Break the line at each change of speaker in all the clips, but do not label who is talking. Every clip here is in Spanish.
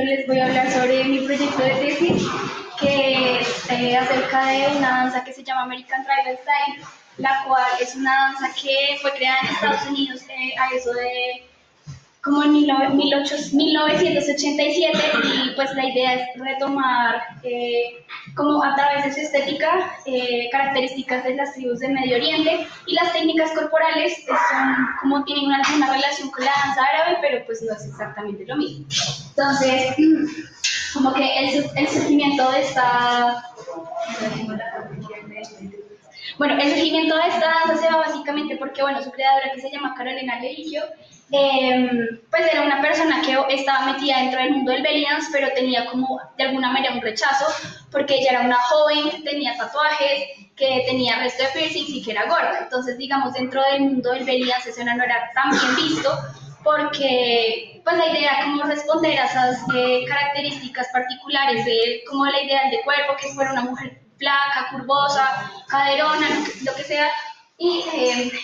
les voy a hablar sobre mi proyecto de tesis, que es acerca de una danza que se llama American Tribal Style, la cual es una danza que fue creada en Estados Unidos a eso de como en 1987, y pues la idea es retomar como a través de su estética características de las tribus del Medio Oriente, y las técnicas corporales son como tienen una relación con la danza árabe, pero pues no es exactamente lo mismo. Entonces, como que el surgimiento de esta... Bueno, el surgimiento de esta danza se da básicamente porque, bueno, su creadora, que se llama Carolina Guerrillo, pues era una persona que estaba metida dentro del mundo del belly dance, pero tenía como de alguna manera un rechazo, porque ella era una joven que tenía tatuajes, que tenía resto de piercings y que era gorda. Entonces, digamos, dentro del mundo del belly dance eso no era tan bien visto, porque pues la idea era como responder a esas características particulares de como la idea de cuerpo, que fuera una mujer flaca, curvosa, caderona, lo que sea. Y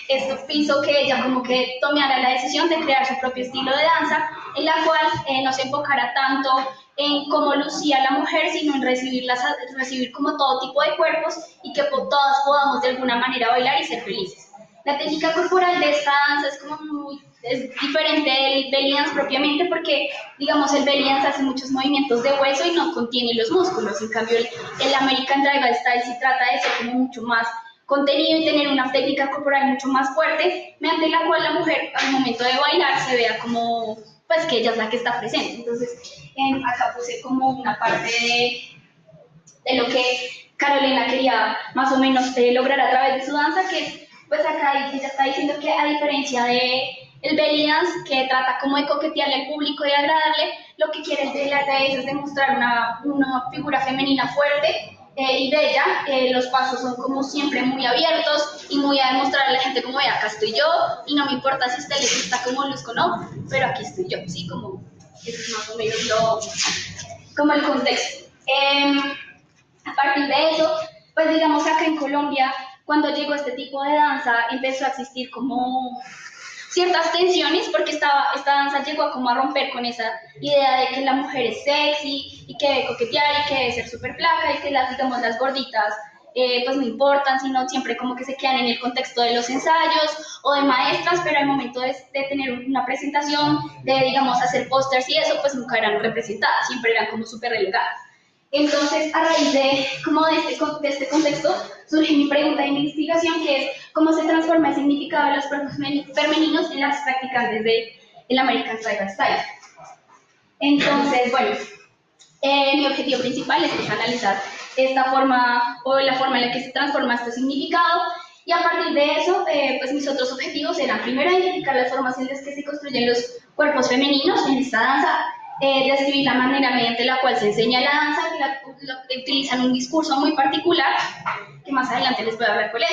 esto hizo que ella como que tomara la decisión de crear su propio estilo de danza, en la cual no se enfocara tanto en cómo lucía la mujer, sino en recibir como todo tipo de cuerpos, y que todas podamos de alguna manera bailar y ser felices. La técnica corporal de esta danza es como es diferente del belly dance propiamente, porque, digamos, el belly dance hace muchos movimientos de hueso y no contiene los músculos. En cambio, el American Tribal Style sí trata de ser como mucho más contenido y tener una técnica corporal mucho más fuerte, mediante la cual la mujer al momento de bailar se vea como, pues, que ella es la que está presente. Entonces, acá puse como una parte de lo que Carolina quería más o menos lograr a través de su danza, que pues acá ella está diciendo que, a diferencia de el belly dance, que trata como de coquetearle al público y agradarle, lo que quiere el belly dance es demostrar una figura femenina fuerte y bella. Los pasos son como siempre muy abiertos y muy a demostrar a la gente como, acá estoy yo, y no me importa si a usted le gusta como luzco o no, pero aquí estoy yo, sí, como eso es más o menos como el contexto. A partir de eso, pues digamos acá en Colombia, cuando llegó este tipo de danza, empezó a existir como ciertas tensiones, porque esta danza llegó como a romper con esa idea de que la mujer es sexy y que debe coquetear y que debe ser súper flaca, y que digamos, las gorditas pues no importan, sino siempre como que se quedan en el contexto de los ensayos o de maestras, pero al momento de tener una presentación, de, digamos, hacer pósters y eso, pues nunca eran representadas, siempre eran como súper relegadas. Entonces, a raíz de este contexto, surge mi pregunta de investigación, que es cómo se transforma el significado de los cuerpos femeninos en las practicantes del American Tribal Style. Entonces, bueno, mi objetivo principal es analizar esta forma, o la forma en la que se transforma este significado, y a partir de eso, pues mis otros objetivos eran, primero, identificar las formas en las que se construyen los cuerpos femeninos en esta danza, describir la manera mediante la cual se enseña la danza, utilizan un discurso muy particular, que más adelante les voy a hablar cuál es,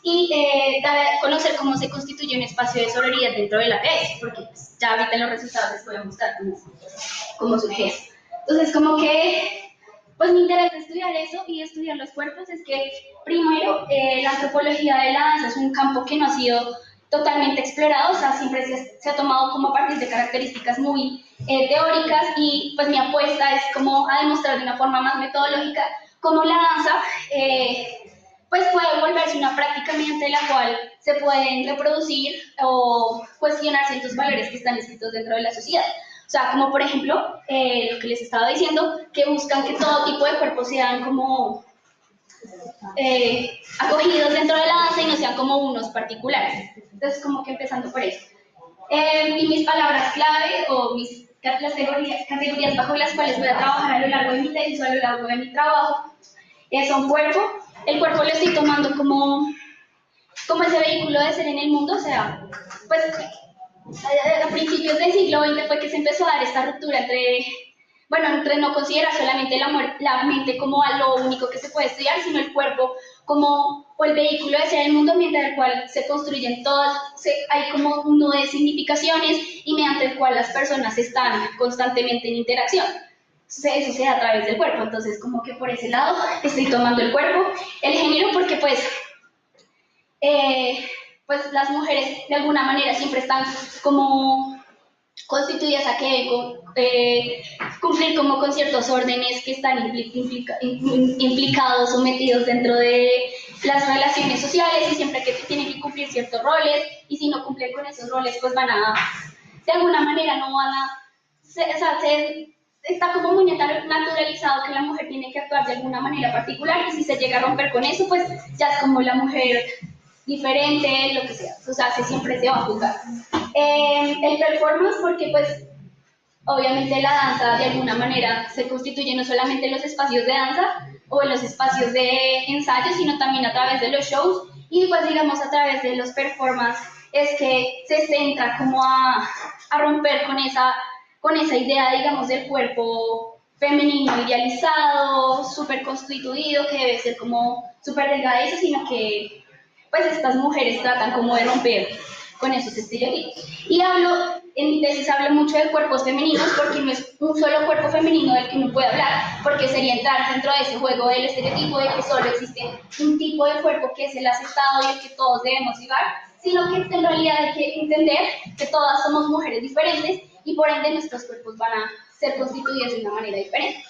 y dar a conocer cómo se constituye un espacio de sororidad dentro de la tesis, porque pues, ya ahorita en los resultados les voy a mostrar cómo surge eso. Entonces, como que pues mi interés de estudiar eso y de estudiar los cuerpos es que, primero, la antropología de la danza es un campo que no ha sido totalmente explorado, o sea, siempre se ha tomado como a partir de características muy teóricas, y pues mi apuesta es como a demostrar de una forma más metodológica cómo la danza pues puede volverse una práctica mediante la cual se pueden reproducir o cuestionar ciertos valores que están escritos dentro de la sociedad. O sea, como por ejemplo, lo que les estaba diciendo, que buscan que todo tipo de cuerpos sean como acogidos dentro de la danza y no sean como unos particulares. Entonces, como que empezando por eso. Y mis palabras clave o las categorías bajo las cuales voy a trabajar a lo largo de mi tesis o a lo largo de mi trabajo son cuerpo. El cuerpo lo estoy tomando como ese vehículo de ser en el mundo, o sea, pues a principios del siglo XX fue que se empezó a dar esta ruptura entre no considerar solamente la mente como algo único que se puede estudiar, sino el cuerpo como o el vehículo de ser en el mundo, mediante el cual se construyen todas, hay como un nudo de significaciones y mediante el cual las personas están constantemente en interacción. Eso se da a través del cuerpo. Entonces, como que por ese lado estoy tomando el cuerpo, el género, porque pues las mujeres de alguna manera siempre están como constituidas a que deben cumplir como con ciertos órdenes que están implicados, sometidos dentro de las relaciones sociales y siempre que tienen que cumplir ciertos roles y si no cumplen con esos roles pues van a, de alguna manera no van a, está como muy naturalizado que la mujer tiene que actuar de alguna manera particular y si se llega a romper con eso pues ya es como la mujer diferente, lo que sea, o sea, siempre se va a juzgar. El performance porque pues obviamente la danza de alguna manera se constituye no solamente en los espacios de danza o en los espacios de ensayo, sino también a través de los shows y pues digamos a través de los performances es que se centra como a romper con esa idea, digamos, del cuerpo femenino idealizado, súper constituido, que debe ser como súper delgado, sino que pues estas mujeres tratan como de romper con esos estereotipos. Y en mi tesis hablo mucho de cuerpos femeninos porque no es un solo cuerpo femenino del que uno puede hablar, porque sería entrar dentro de ese juego del estereotipo de que solo existe un tipo de cuerpo que es el aceptado y el que todos debemos llevar, sino que en realidad hay que entender que todas somos mujeres diferentes y por ende nuestros cuerpos van a ser constituidos de una manera diferente.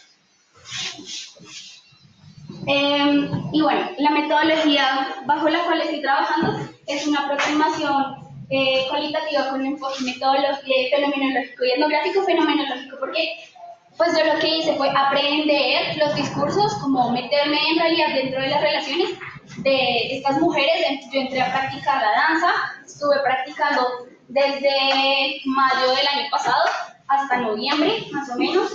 Y bueno, la metodología bajo la cual estoy trabajando es una aproximación cualitativa con un enfoque fenomenológico y etnográfico fenomenológico, porque pues yo lo que hice fue aprender los discursos, como meterme en realidad dentro de las relaciones de estas mujeres. Yo entré a practicar la danza, estuve practicando desde mayo del año pasado hasta noviembre, más o menos.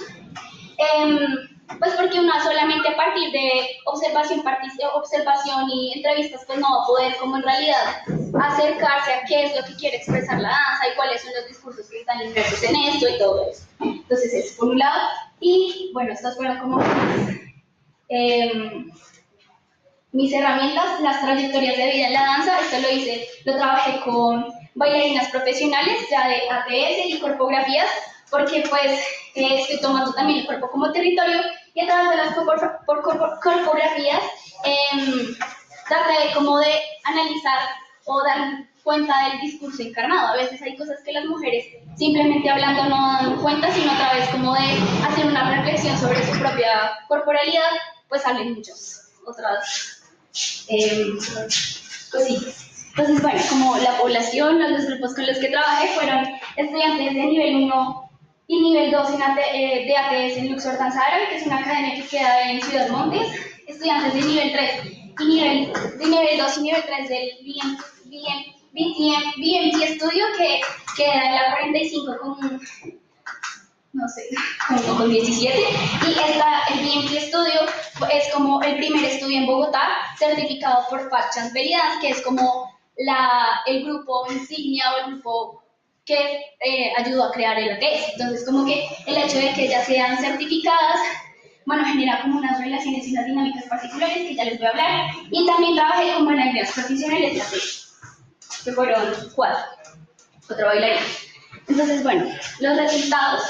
Pues porque uno solamente a partir de observación y entrevistas pues no va a poder como en realidad acercarse a qué es lo que quiere expresar la danza y cuáles son los discursos que están inmersos en esto y todo eso. Entonces eso por un lado. Y bueno, estas fueron como mis herramientas, las trayectorias de vida en la danza. Esto lo trabajé con bailarinas profesionales ya de ATS y corpografías, porque pues estoy tomando también el cuerpo como territorio y a través de las corpografías traté como de analizar o dar cuenta del discurso encarnado. A veces hay cosas que las mujeres simplemente hablando no dan cuenta, sino a través como de hacer una reflexión sobre su propia corporalidad, pues salen muchas otras cositas. Entonces, bueno, como la población, los grupos con los que trabajé fueron estudiantes de nivel 1 y nivel 2 de ATS en Luxor Danza Árabe, que es una academia que queda en Ciudad Montes, estudiantes de nivel 3 y de nivel 2 y nivel 3 del BMT Studio, que queda en la 45 con, no sé, como con 17, y el BMT Studio es como el primer estudio en Bogotá certificado por Fat Veridas, que es como el grupo insignia o el grupo que ayudó a crear el ATS. Entonces, como que el hecho de que ellas sean certificadas, bueno, genera como unas relaciones y unas dinámicas particulares que ya les voy a hablar. Y también trabajé con bailarinas profesionales de ATS, que fueron 4, bailarines. Entonces, bueno, los resultados.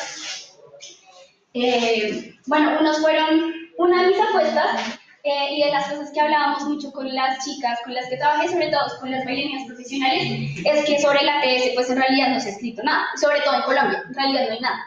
Bueno, unos fueron una de mis apuestas y de las cosas que hablábamos mucho con las chicas con las que trabajé, sobre todo con las bailarinas profesionales, es que sobre la ATS pues en realidad no se ha escrito nada, sobre todo en Colombia, en realidad no hay nada.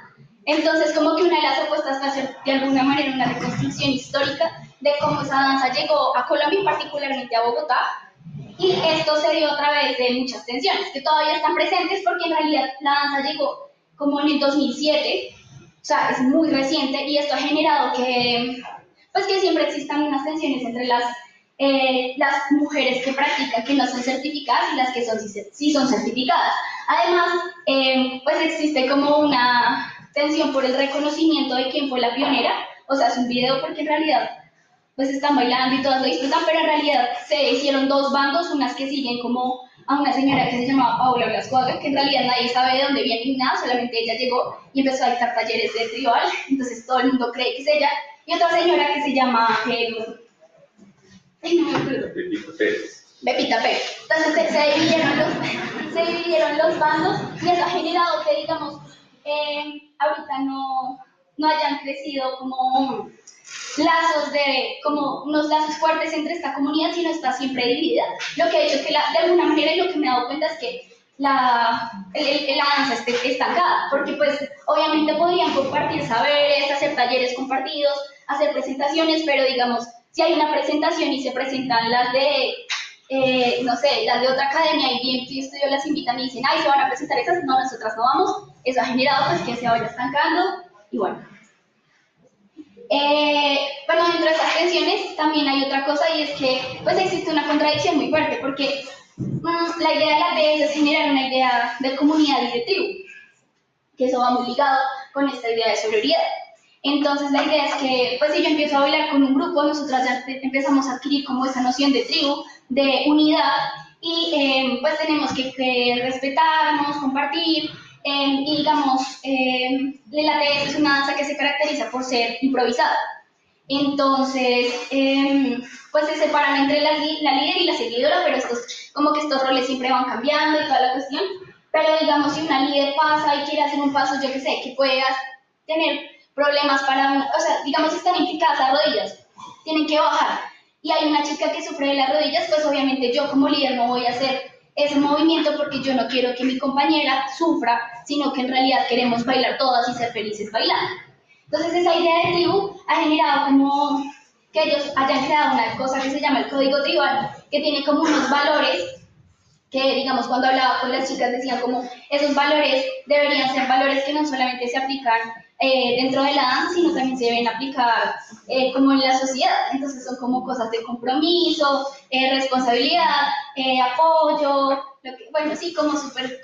Entonces como que una de las apuestas fue hacer de alguna manera una reconstrucción histórica de cómo esa danza llegó a Colombia y particularmente a Bogotá, y esto se dio a través de muchas tensiones que todavía están presentes porque en realidad la danza llegó como en el 2007, o sea, es muy reciente y esto ha generado pues que siempre existan unas tensiones entre las mujeres que practican que no son certificadas y las que sí son certificadas. Además, pues existe como una tensión por el reconocimiento de quién fue la pionera, o sea, es un video porque en realidad pues están bailando y todas lo disfrutan, pero en realidad se hicieron dos bandos, unas que siguen como a una señora que se llamaba Paula Blascuaga, que en realidad nadie sabe de dónde viene ni nada, solamente ella llegó y empezó a dictar talleres de tribal, entonces todo el mundo cree que es ella, y otra señora que se llama Pepita Pérez. Entonces se dividieron los bandos y eso ha generado que, digamos, ahorita no hayan crecido como como unos lazos fuertes entre esta comunidad, sino está siempre dividida. Lo que ha hecho que de alguna manera, y lo que me he dado cuenta es que la danza esté estancada, porque pues obviamente podrían compartir saberes, hacer talleres compartidos, hacer presentaciones, pero digamos, si hay una presentación y se presentan las de, no sé, las de otra academia y bien que estudios las invitan y dicen, ay, se van a presentar esas, no, nosotras no vamos, eso ha generado pues que se vaya estancando y bueno. Bueno, dentro de esas tensiones también hay otra cosa y es que pues existe una contradicción muy fuerte porque la idea de la TES es generar una idea de comunidad y de tribu, que eso va muy ligado con esta idea de sororidad. Entonces la idea es que, pues si yo empiezo a bailar con un grupo, nosotras ya empezamos a adquirir como esa noción de tribu, de unidad, y pues tenemos que respetarnos, compartir, y digamos, la TES es una danza que se caracteriza por ser improvisada. Entonces, pues se separan entre la líder y la seguidora, pero como que estos roles siempre van cambiando y toda la cuestión. Pero digamos, si una líder pasa y quiere hacer un paso, yo que sé, que puedas tener problemas o sea, digamos, si están implicadas las rodillas, tienen que bajar. Y hay una chica que sufre de las rodillas, pues obviamente yo como líder no voy a hacer ese movimiento porque yo no quiero que mi compañera sufra, sino que en realidad queremos bailar todas y ser felices bailando. Entonces esa idea de tribu ha generado como que ellos hayan creado una cosa que se llama el código tribal, que tiene como unos valores que, digamos, cuando hablaba con las chicas decían como esos valores deberían ser valores que no solamente se aplican dentro de la danza, sino también se deben aplicar como en la sociedad. Entonces son como cosas de compromiso, responsabilidad, apoyo, bueno, sí, como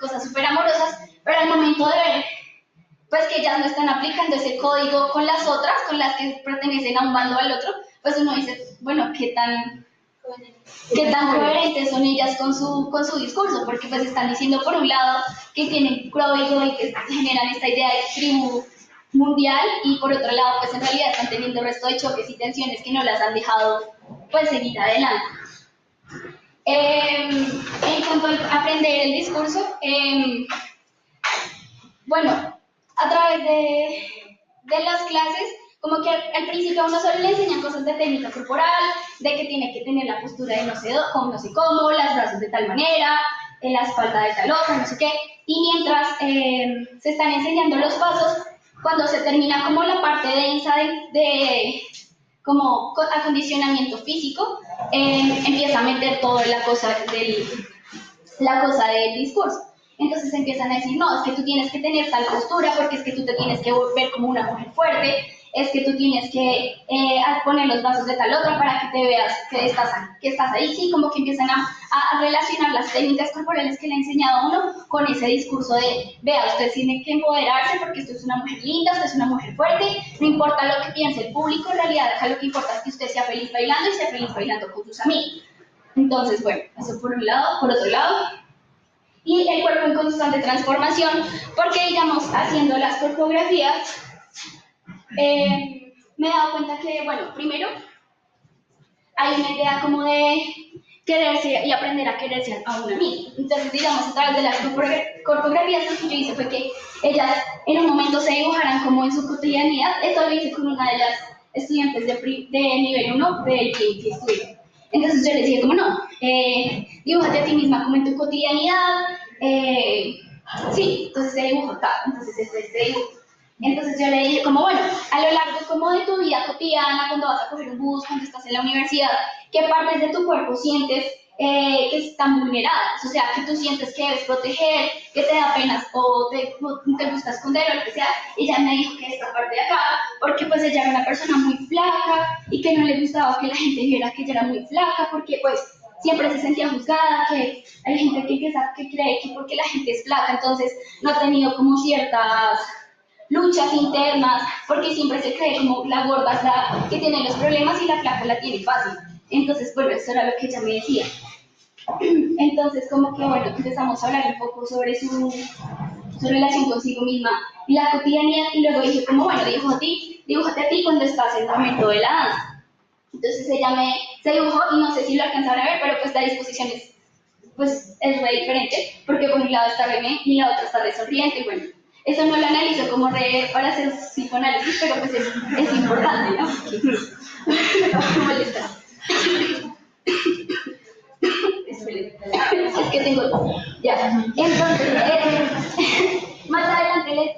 cosas súper amorosas, pero al momento de ver pues que ellas no están aplicando ese código con las otras, con las que pertenecen a un bando o al otro, pues uno dice, bueno, ¿qué tan coherentes son ellas con su discurso? Porque pues están diciendo por un lado que tienen código y que generan esta idea de tribu mundial y por otro lado pues en realidad están teniendo el resto de choques y tensiones que no las han dejado pues seguir adelante. En cuanto a aprender el discurso, bueno, a través de las clases, como que al principio a uno solo le enseñan cosas de técnica corporal, de que tiene que tener la postura de no sé cómo, los brazos de tal manera, la espalda de tal otra, no sé qué, y mientras se están enseñando los pasos, cuando se termina como la parte densa de como acondicionamiento físico, empieza a meter toda la cosa del discurso. Entonces empiezan a decir, no, es que tú tienes que tener tal postura porque es que tú te tienes que ver como una mujer fuerte, es que tú tienes que poner los brazos de tal otra para que te veas que estás ahí. Sí, como que empiezan a relacionar las técnicas corporales que le ha enseñado a uno con ese discurso de, vea, usted tiene que empoderarse porque usted es una mujer linda, usted es una mujer fuerte, no importa lo que piense el público, en realidad acá lo que importa es que usted sea feliz bailando y sea feliz bailando con sus amigos. Entonces, bueno, eso por un lado. Por otro lado, y el cuerpo en constante transformación, porque digamos, haciendo las coreografías, me he dado cuenta que, bueno, primero, hay una idea como de quererse y aprender a quererse a una misma. Entonces, digamos, a través de las coreografías, lo que yo hice fue que ellas en un momento se dibujaran como en su cotidianidad. Esto lo hice con una de las estudiantes de nivel 1 del que estudio. Entonces yo les dije como no, dibújate a ti misma como en tu cotidianidad, sí, entonces se dibujó tal, entonces este dibujo. Entonces yo le dije como bueno, a lo largo como de tu vida cotidiana, cuando vas a coger un bus, cuando estás en la universidad, ¿qué partes de tu cuerpo sientes que están vulneradas? O sea, que tú sientes que debes proteger, que te da pena o te gusta esconder o lo que sea. Ella me dijo que esta parte de acá, porque pues ella era una persona muy flaca y que no le gustaba que la gente viera que ella era muy flaca, porque pues siempre se sentía juzgada, que hay gente que cree que porque la gente es flaca, entonces no ha tenido como ciertas luchas internas, porque siempre se cree como la gorda es la que tiene los problemas y la flaca la tiene fácil. Entonces, bueno, eso era lo que ella me decía. Entonces, como que, bueno, empezamos a hablar un poco sobre su relación consigo misma y la cotidianidad, y luego dije como, bueno, dibújate a ti cuando estás en el momento de la danza. Entonces ella se dibujó y no sé si lo alcanzaron a ver, pero pues la disposición es re diferente, porque por un lado está re bien y la otra está re sonriente, y bueno, eso no lo analizo como re para hacer psicoanálisis, pero pues es importante, ¿no? ¿Cómo molesta? es que tengo, ya, entonces, más adelante, le dije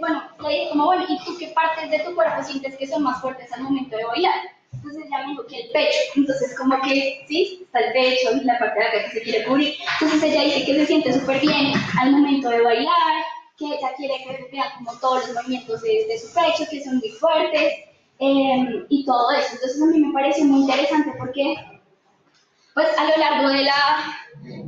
como, bueno, ¿y tú qué partes de tu cuerpo sientes que son más fuertes al momento de bailar? Entonces ella me dijo que el pecho, entonces como que, sí, está el pecho y la parte de acá que se quiere cubrir, entonces ella dice que se siente súper bien al momento de bailar, que ella quiere que se vean como todos los movimientos de su pecho, que son muy fuertes, y todo eso. Entonces a mí me pareció muy interesante porque pues a lo largo de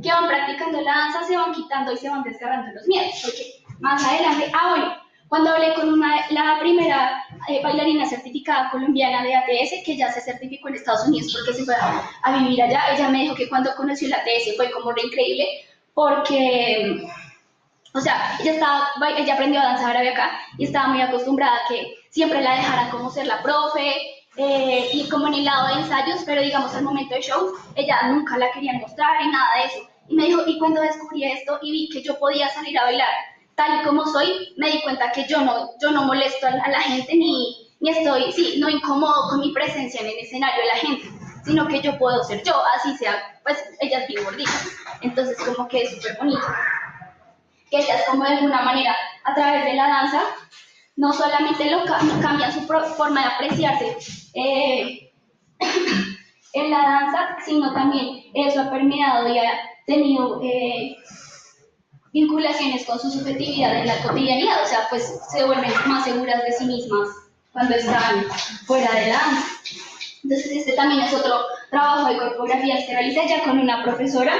que van practicando la danza se van quitando y se van desgarrando los miedos, porque más adelante, bueno, cuando hablé con la primera bailarina certificada colombiana de ATS, que ya se certificó en Estados Unidos porque se fue a vivir allá, ella me dijo que cuando conoció la ATS fue como re increíble, porque o sea, ella aprendió a danzar árabe acá y estaba muy acostumbrada a que siempre la dejaran como ser la profe y como en el lado de ensayos, pero digamos al momento de shows, ella nunca la querían mostrar y nada de eso. Y me dijo, y cuando descubrí esto y vi que yo podía salir a bailar tal y como soy, me di cuenta que yo no molesto a la gente ni estoy, sí, no incomodo con mi presencia en el escenario de la gente, sino que yo puedo ser yo, así sea, pues ella es bien gordita. Entonces como que es súper bonito que ellas como de alguna manera a través de la danza no solamente cambian su forma de apreciarse en la danza, sino también eso ha permeado y ha tenido vinculaciones con su subjetividad en la cotidianidad, o sea, pues se vuelven más seguras de sí mismas cuando están fuera de la danza. Entonces este también es otro trabajo de corpografías que realicé ya con una profesora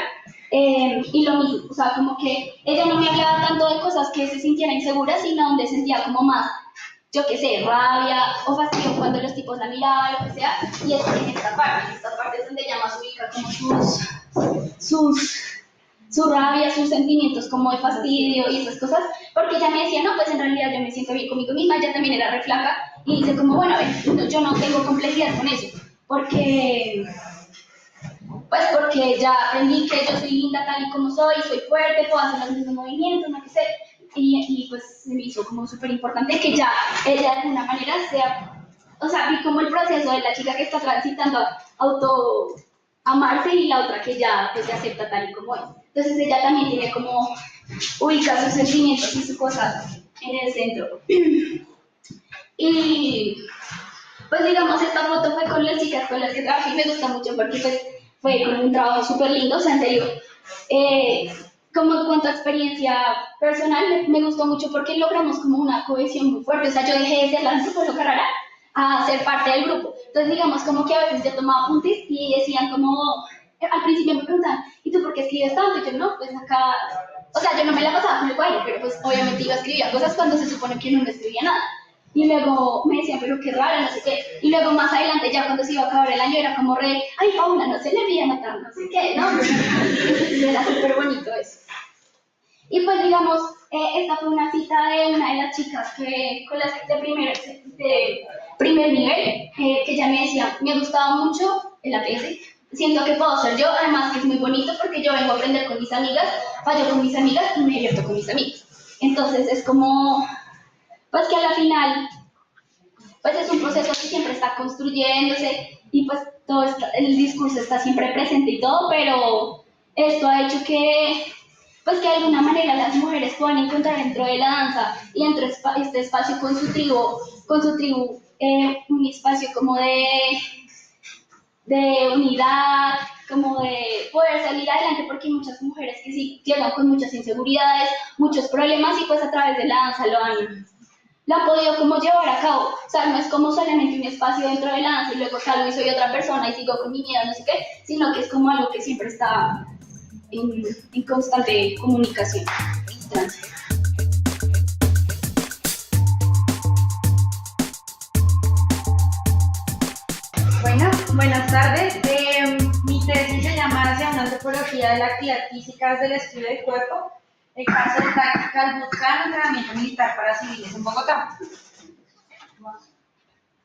y lo mismo, o sea, como que ella no me hablaba tanto de cosas que se sintiera insegura, sino donde sentía como más, yo qué sé, rabia o fastidio cuando los tipos la miraban, lo que sea, y es en esta parte es donde ella más ubica como su rabia, sus sentimientos como de fastidio y esas cosas, porque ella me decía, no, pues en realidad yo me siento bien conmigo misma, ella también era re flaca, y dice como, bueno, yo no tengo complejidad con eso, porque ya aprendí que yo soy linda tal y como soy fuerte, puedo hacer los mismos movimientos, no que sé, y pues se me hizo como súper importante que ya ella de alguna manera sea, o sea, vi como el proceso de la chica que está transitando a auto amarse y la otra que ya pues se acepta tal y como es. Entonces ella también tiene como ubicar sus sentimientos y sus cosas en el centro. Y pues digamos, esta foto fue con las chicas con las que trabajé y me gusta mucho porque pues fue con un trabajo súper lindo, o sea, en serio. Como en cuanto a experiencia personal, me gustó mucho porque logramos como una cohesión muy fuerte, o sea, yo dejé de ser la antropóloga rara a ser parte del grupo. Entonces, digamos, como que a veces yo tomaba apuntes y decían como, al principio me preguntaban, ¿y tú por qué escribes tanto? Y yo, no, pues acá, o sea, yo no me la pasaba con el cuaderno, pero pues obviamente iba a escribir cosas cuando se supone que no escribía nada. Y luego me decían, pero qué raro, no sé qué. Y luego más adelante, ya cuando se iba a acabar el año, era como re, ay, Paula, no se le olvida anotar, no sé qué, ¿no? Era súper bonito eso. Y pues digamos, esta fue una cita de una de las chicas con las de primer nivel, que ella me decía, me ha gustado mucho el APS, siento que puedo ser yo, además que es muy bonito porque yo vengo a aprender con mis amigas, fallo con mis amigas y me divierto con mis amigos. Entonces es como, pues que a la final, pues es un proceso que siempre está construyéndose y pues el discurso está siempre presente y todo, pero esto ha hecho que pues que de alguna manera las mujeres puedan encontrar dentro de la danza y dentro de este espacio con su tribu un espacio como de unidad, como de poder salir adelante, porque hay muchas mujeres que sí llegan con muchas inseguridades, muchos problemas y pues a través de la danza lo han podido como llevar a cabo. O sea, no es como solamente un espacio dentro de la danza y luego salgo y soy otra persona y sigo con mi miedo, no sé qué, sino que es como algo que siempre está en constante comunicación. Gracias.
Bueno, buenas tardes. Mi tesis se llama Hacia una antropología de la actividad física desde el estudio del cuerpo, el caso de Tactical Bootcamp, entrenamiento militar para civiles en Bogotá.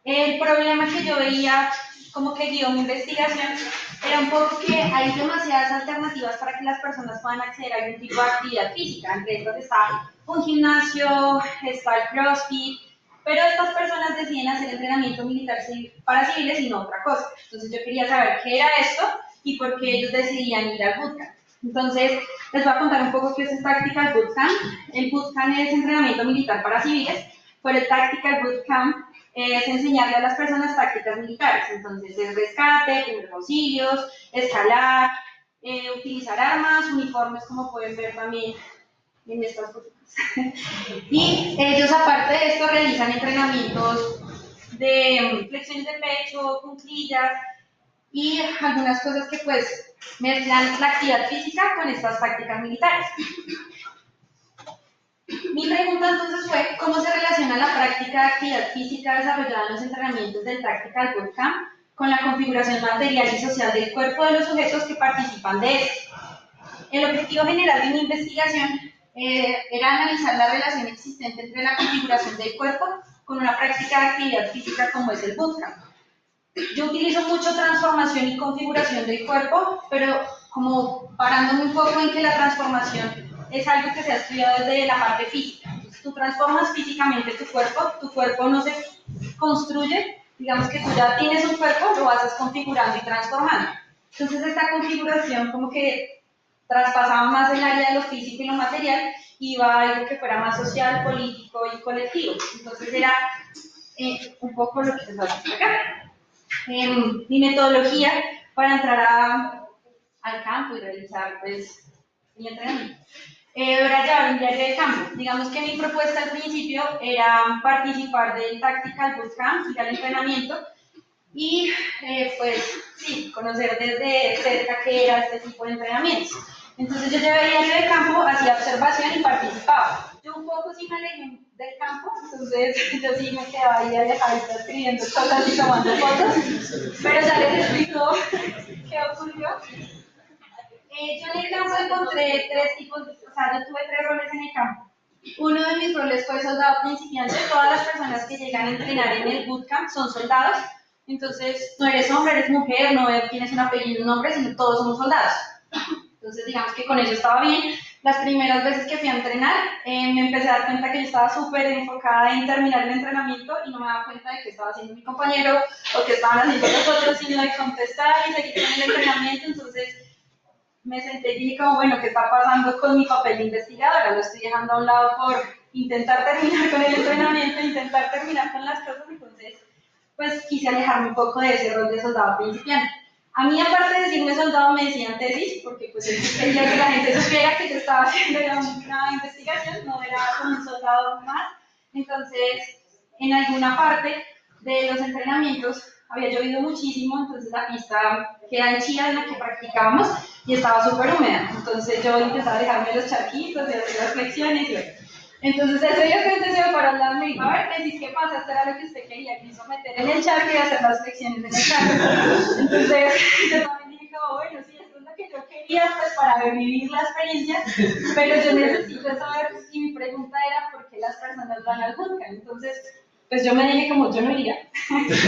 El problema que yo veía como que guió mi investigación era un poco que hay demasiadas alternativas para que las personas puedan acceder a algún tipo de actividad física. Entre estas está un gimnasio, está el CrossFit, pero estas personas deciden hacer entrenamiento militar para civiles y no otra cosa. Entonces yo quería saber qué era esto y por qué ellos decidían ir al bootcamp. Entonces, les voy a contar un poco qué es el Tactical Bootcamp. El Bootcamp es entrenamiento militar para civiles, pero el Tactical Bootcamp es enseñarle a las personas tácticas militares. Entonces, es rescate, primeros auxilios, escalar, utilizar armas, uniformes, como pueden ver también en estas fotos. Y ellos, aparte de esto, realizan entrenamientos de flexiones de pecho, cuclillas y algunas cosas que pues mezclan la actividad física con estas tácticas militares. Mi pregunta entonces fue, ¿cómo se relaciona la práctica de actividad física desarrollada en los entrenamientos del Tactical Bootcamp con la configuración material y social del cuerpo de los sujetos que participan de este? El objetivo general de mi investigación era analizar la relación existente entre la configuración del cuerpo con una práctica de actividad física como es el bootcamp. Yo utilizo mucho transformación y configuración del cuerpo, pero como parándome un poco en que la transformación es algo que se ha estudiado desde la parte física. Entonces, tú transformas físicamente tu cuerpo no se construye, digamos que tú ya tienes un cuerpo, lo vas configurando y transformando. Entonces, esta configuración como que traspasaba más el área de lo físico y lo material, iba a algo que fuera más social, político y colectivo. Entonces, era un poco lo que les voy a explicar. Mi metodología para entrar al campo y realizar pues, mi entrenamiento era llevar un diario de campo. Digamos que mi propuesta al principio era participar del Tactical Bootcamp, ir al entrenamiento y pues sí, conocer desde cerca qué era este tipo de entrenamientos. Entonces yo llevé diario de campo, hacía observación y participaba. Yo un poco sí me alejé del campo, entonces yo sí me quedaba ahí alejadita escribiendo cosas y tomando fotos, pero ya les explico qué ocurrió. Yo en el campo encontré tres tipos, o sea, yo tuve tres roles en el campo. Uno de mis roles fue soldado principiante. Todas las personas que llegan a entrenar en el bootcamp son soldados. Entonces, no eres hombre, eres mujer, no tienes un apellido, un nombre, sino todos somos soldados. Entonces, digamos que con eso estaba bien. Las primeras veces que fui a entrenar, me empecé a dar cuenta que yo estaba súper enfocada en terminar el entrenamiento y no me daba cuenta de qué estaba haciendo mi compañero o qué estaban haciendo los otros, sino de contestar y seguir con el entrenamiento. Entonces, me senté y dije como, bueno, ¿qué está pasando con mi papel de investigadora? Lo estoy dejando a un lado por intentar terminar con el entrenamiento, intentar terminar con las cosas, entonces, pues quise alejarme un poco de ese rol de soldado principiante. A mí, aparte de decirme soldado, me decían tesis, porque pues yo quería que la gente supiera que yo estaba haciendo una investigación, no era como un soldado más. Entonces, en alguna parte de los entrenamientos había llovido muchísimo, entonces la pista queda henchida en la que practicábamos y estaba súper húmeda. Entonces yo intentaba dejarme los charquitos y hacer las flexiones y bueno. Entonces ese día que se me paró al lado y me dijo, a ver, Tesis, ¿qué pasa? Esto era lo que usted quería, quiso meter en el charco y hacer las flexiones en el charco. Entonces yo también dije, bueno, sí, esto es lo que yo quería pues para vivir la experiencia, pero yo necesito saber, y mi pregunta era, ¿por qué las personas van al bootcamp? Entonces, pues yo me dije como, yo no iría, es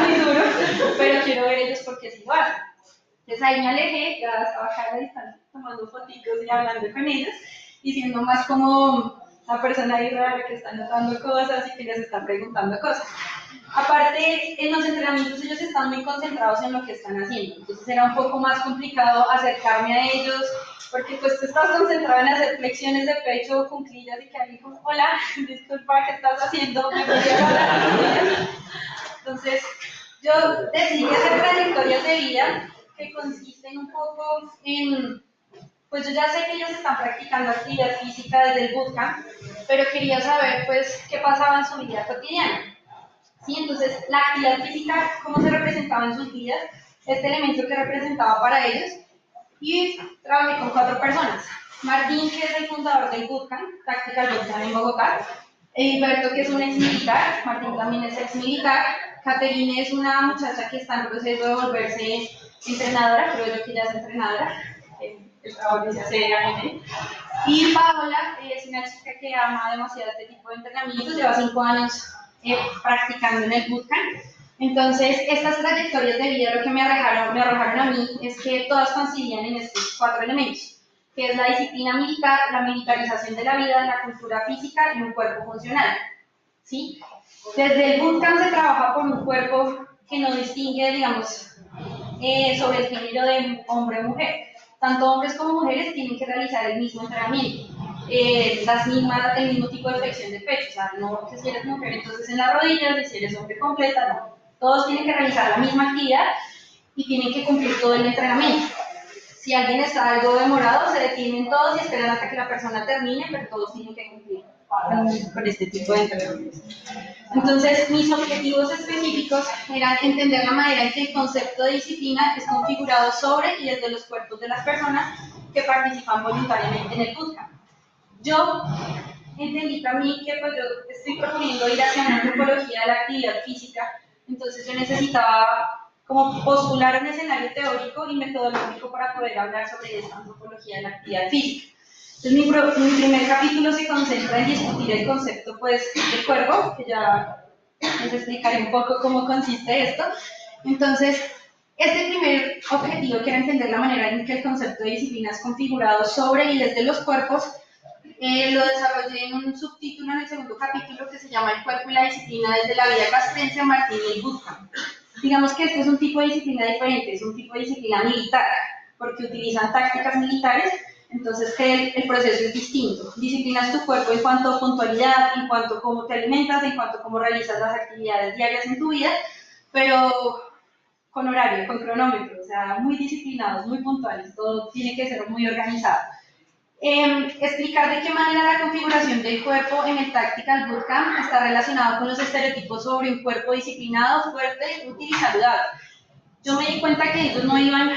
muy duro, pero quiero ver ellos porque sí lo hacen. Entonces ahí me alejé, ya estaba acá a la distancia, tomando fotitos y hablando con ellos, y siendo más como la persona ahí rara que está notando cosas y que les está preguntando cosas. Aparte, en los entrenamientos ellos están muy concentrados en lo que están haciendo, entonces era un poco más complicado acercarme a ellos, porque pues tú estás concentrado en hacer flexiones de pecho o cuclillas y que alguien como, hola, disculpa, ¿qué estás haciendo? ¿Me podrías hablar? Entonces, yo decidí hacer trayectorias de vida que consisten un poco en, pues yo ya sé que ellos están practicando actividad física desde el bootcamp, pero quería saber pues qué pasaba en su vida cotidiana. ¿Sí? Entonces, la actividad física, cómo se representaba en sus vidas, este elemento que representaba para ellos, y trabajé con 4 personas. Martín, que es el fundador del bootcamp, Tactical Bootcamp en Bogotá, Hilberto, que es un ex militar, Martín también es ex militar, Caterine es una muchacha que está en proceso de volverse entrenadora, creo yo que ya es entrenadora, el trabajo que se hace realmente. Y Paola es una chica que ama demasiado este tipo de entrenamientos, lleva 5 años practicando en el bootcamp. Entonces, estas trayectorias de vida lo que me arrojaron a mí es que todas coincidían en estos 4 elementos, que es la disciplina militar, la militarización de la vida, la cultura física y un cuerpo funcional. ¿Sí? Desde el bootcamp se trabaja por un cuerpo que no distingue, digamos, sobre el género de hombre o mujer. tanto hombres como mujeres tienen que realizar el mismo entrenamiento, el mismo tipo de flexión de pecho, o sea, no que si eres mujer entonces en las rodillas, y si eres hombre completa, no. Todos tienen que realizar la misma actividad y tienen que cumplir todo el entrenamiento. Si alguien está algo demorado, se detienen todos y esperan hasta que la persona termine, pero todos tienen que cumplir con este tipo de entrenamientos. Entonces, mis objetivos específicos eran entender la manera en que el concepto de disciplina es configurado sobre y desde los cuerpos de las personas que participan voluntariamente en el bootcamp. Yo entendí también que pues, yo estoy proponiendo ir hacia una antropología de la actividad física, entonces yo necesitaba como postular un escenario teórico y metodológico para poder hablar sobre esta antropología de la actividad física. Entonces mi primer capítulo se concentra en discutir el concepto pues, de cuerpo, que ya les explicaré un poco cómo consiste esto. Entonces, este primer objetivo, que era entender la manera en que el concepto de disciplina es configurado sobre y desde los cuerpos, lo desarrollé en un subtítulo en el segundo capítulo que se llama El cuerpo y la disciplina desde la vida castrense, Martín y el bootcamp. Digamos que este es un tipo de disciplina diferente, es un tipo de disciplina militar, porque utilizan tácticas militares, entonces el proceso es distinto. Disciplinas tu cuerpo en cuanto a puntualidad, en cuanto a cómo te alimentas, en cuanto a cómo realizas las actividades diarias en tu vida, pero con horario, con cronómetro, o sea, muy disciplinados, muy puntuales, todo tiene que ser muy organizado. Explicar de qué manera la configuración del cuerpo en el Tactical Bootcamp está relacionado con los estereotipos sobre un cuerpo disciplinado, fuerte, útil y saludable. Yo me di cuenta que ellos no iban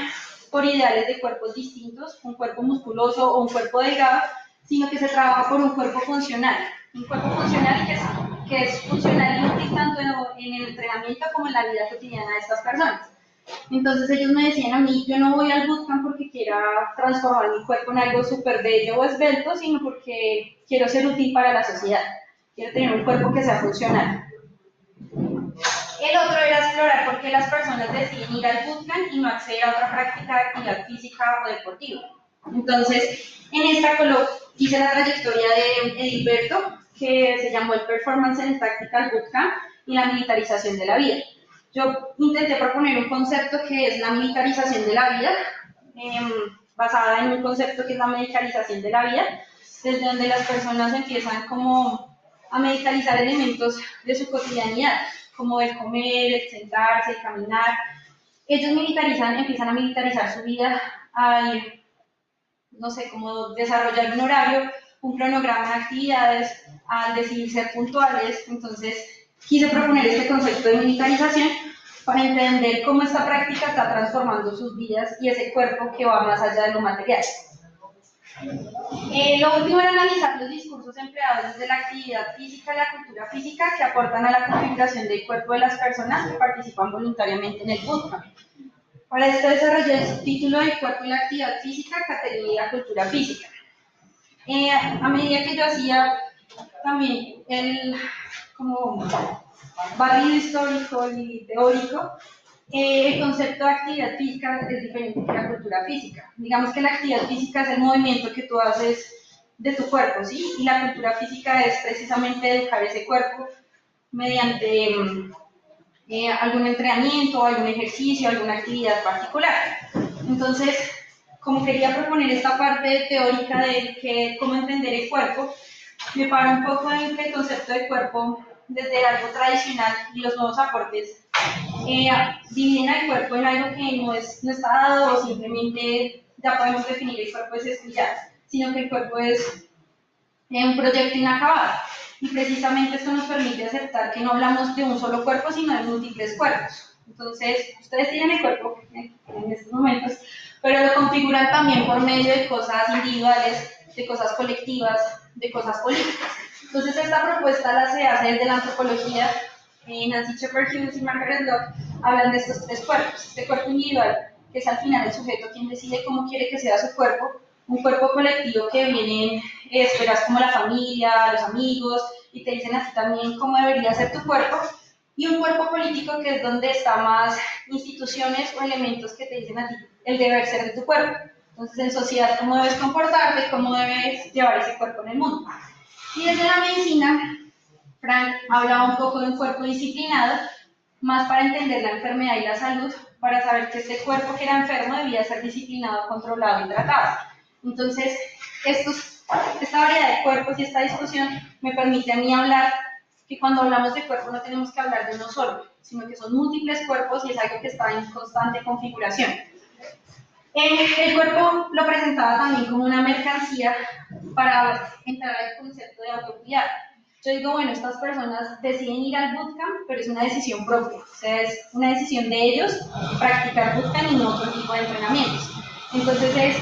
por ideales de cuerpos distintos, un cuerpo musculoso o un cuerpo delgado, sino que se trabaja por un cuerpo funcional. Un cuerpo funcional que es funcional y útil tanto en el entrenamiento como en la vida cotidiana de estas personas. Entonces ellos me decían a mí, yo no voy al bootcamp porque quiera transformar mi cuerpo en algo súper bello o esbelto, sino porque quiero ser útil para la sociedad. Quiero tener un cuerpo que sea funcional. El otro era explorar por qué las personas deciden ir al bootcamp y no acceder a otra práctica de actividad física o deportiva. Entonces, en esta hice la trayectoria de Edilberto, que se llamó el Performance and Tactical Bootcamp y la militarización de la vida. Yo intenté proponer un concepto que es la militarización de la vida, basada en un concepto que es la medicalización de la vida, desde donde las personas empiezan como a medicalizar elementos de su cotidianidad, como el comer, el sentarse, el caminar. Ellos empiezan a militarizar su vida al, no sé, como desarrollar un horario, un cronograma de actividades, al decidir ser puntuales. Entonces, quise proponer este concepto de militarización para entender cómo esta práctica está transformando sus vidas y ese cuerpo que va más allá de lo material. Lo último era analizar los discursos empleados desde la actividad física y la cultura física que aportan a la configuración del cuerpo de las personas que participan voluntariamente en el bootcamp. Para esto desarrollé el subtítulo del cuerpo y la actividad física, categoría y la cultura física. A medida que yo hacía también el como barrido histórico y teórico, el concepto de actividad física es diferente que la cultura física. Digamos que la actividad física es el movimiento que tú haces de tu cuerpo, ¿sí? Y la cultura física es precisamente educar ese cuerpo mediante algún entrenamiento, algún ejercicio, alguna actividad particular. Entonces, como quería proponer esta parte teórica de cómo entender el cuerpo, me paro un poco entre el concepto de cuerpo desde algo tradicional y los nuevos aportes. Dividen al cuerpo en algo que no está dado o simplemente ya podemos definir el cuerpo es esto ya, sino que el cuerpo es un proyecto inacabado. Y precisamente esto nos permite aceptar que no hablamos de un solo cuerpo, sino de múltiples cuerpos. Entonces, ustedes tienen el cuerpo en estos momentos, pero lo configuran también por medio de cosas individuales, de cosas colectivas, de cosas políticas. Entonces, esta propuesta se hace desde la antropología. Nancy Shepherd Hughes y Margaret Lock hablan de estos tres cuerpos. Este cuerpo individual, que es al final el sujeto quien decide cómo quiere que sea su cuerpo, un cuerpo colectivo que vienen esferas como la familia, los amigos, y te dicen así también cómo debería ser tu cuerpo, y un cuerpo político que es donde están más instituciones o elementos que te dicen a ti el deber ser de tu cuerpo. Entonces, en sociedad, cómo debes comportarte, cómo debes llevar ese cuerpo en el mundo. Y desde la medicina, Frank hablaba un poco de un cuerpo disciplinado, más para entender la enfermedad y la salud, para saber que este cuerpo que era enfermo debía ser disciplinado, controlado y tratado. Entonces, esta variedad de cuerpos y esta discusión me permite a mí hablar que cuando hablamos de cuerpo no tenemos que hablar de uno solo, sino que son múltiples cuerpos y es algo que está en constante configuración. El cuerpo lo presentaba también como una mercancía para entrar al concepto de autocuidado. Yo digo, bueno, estas personas deciden ir al bootcamp, pero es una decisión propia, o sea, es una decisión de ellos practicar bootcamp y no otro tipo de entrenamientos. Entonces es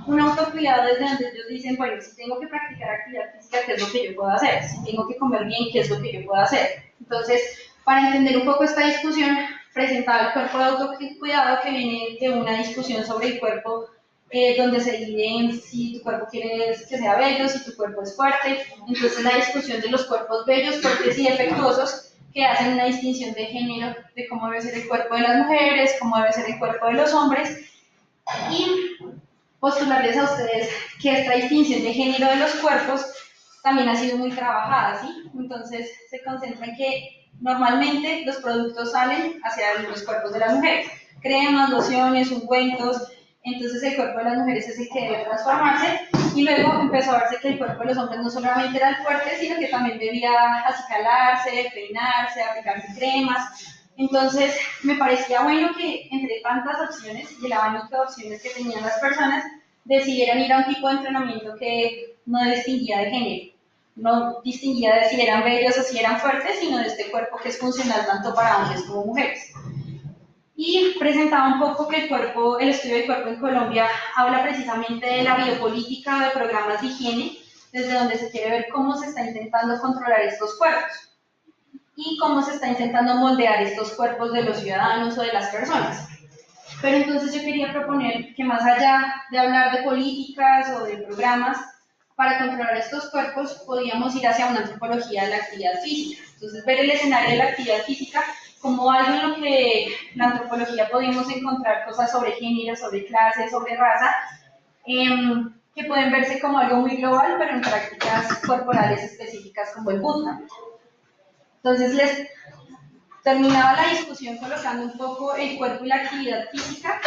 un autocuidado desde donde ellos dicen, bueno, si tengo que practicar actividad física, ¿qué es lo que yo puedo hacer? Si tengo que comer bien, ¿qué es lo que yo puedo hacer? Entonces, para entender un poco esta discusión, presentaba el cuerpo de autocuidado que viene de una discusión sobre el cuerpo donde se divide en si tu cuerpo quieres que sea bello, si tu cuerpo es fuerte. Entonces la discusión de los cuerpos bellos, fuertes y defectuosos, que hacen una distinción de género, de cómo debe ser el cuerpo de las mujeres, cómo debe ser el cuerpo de los hombres, y postularles a ustedes que esta distinción de género de los cuerpos también ha sido muy trabajada, ¿sí? Entonces se concentra en que normalmente los productos salen hacia los cuerpos de las mujeres, cremas, lociones, ungüentos. Entonces el cuerpo de las mujeres es el que debe transformarse, y luego empezó a verse que el cuerpo de los hombres no solamente era el fuerte, sino que también debía acicalarse, peinarse, aplicarse cremas. Entonces me parecía bueno que entre tantas opciones y el abanico de opciones que tenían las personas, decidieran ir a un tipo de entrenamiento que no distinguía de género, no distinguía de si eran bellos o si eran fuertes, sino de este cuerpo que es funcional tanto para hombres como mujeres. Y presentaba un poco que el estudio del cuerpo en Colombia habla precisamente de la biopolítica de programas de higiene, desde donde se quiere ver cómo se está intentando controlar estos cuerpos y cómo se está intentando moldear estos cuerpos de los ciudadanos o de las personas. Pero entonces yo quería proponer que más allá de hablar de políticas o de programas para controlar estos cuerpos, podíamos ir hacia una antropología de la actividad física. Entonces ver el escenario de la actividad física como algo en lo que la antropología podemos encontrar cosas sobre género, sobre clase, sobre raza, que pueden verse como algo muy global, pero en prácticas corporales específicas como el bootcamp. Entonces les terminaba la discusión colocando un poco el cuerpo y la actividad física,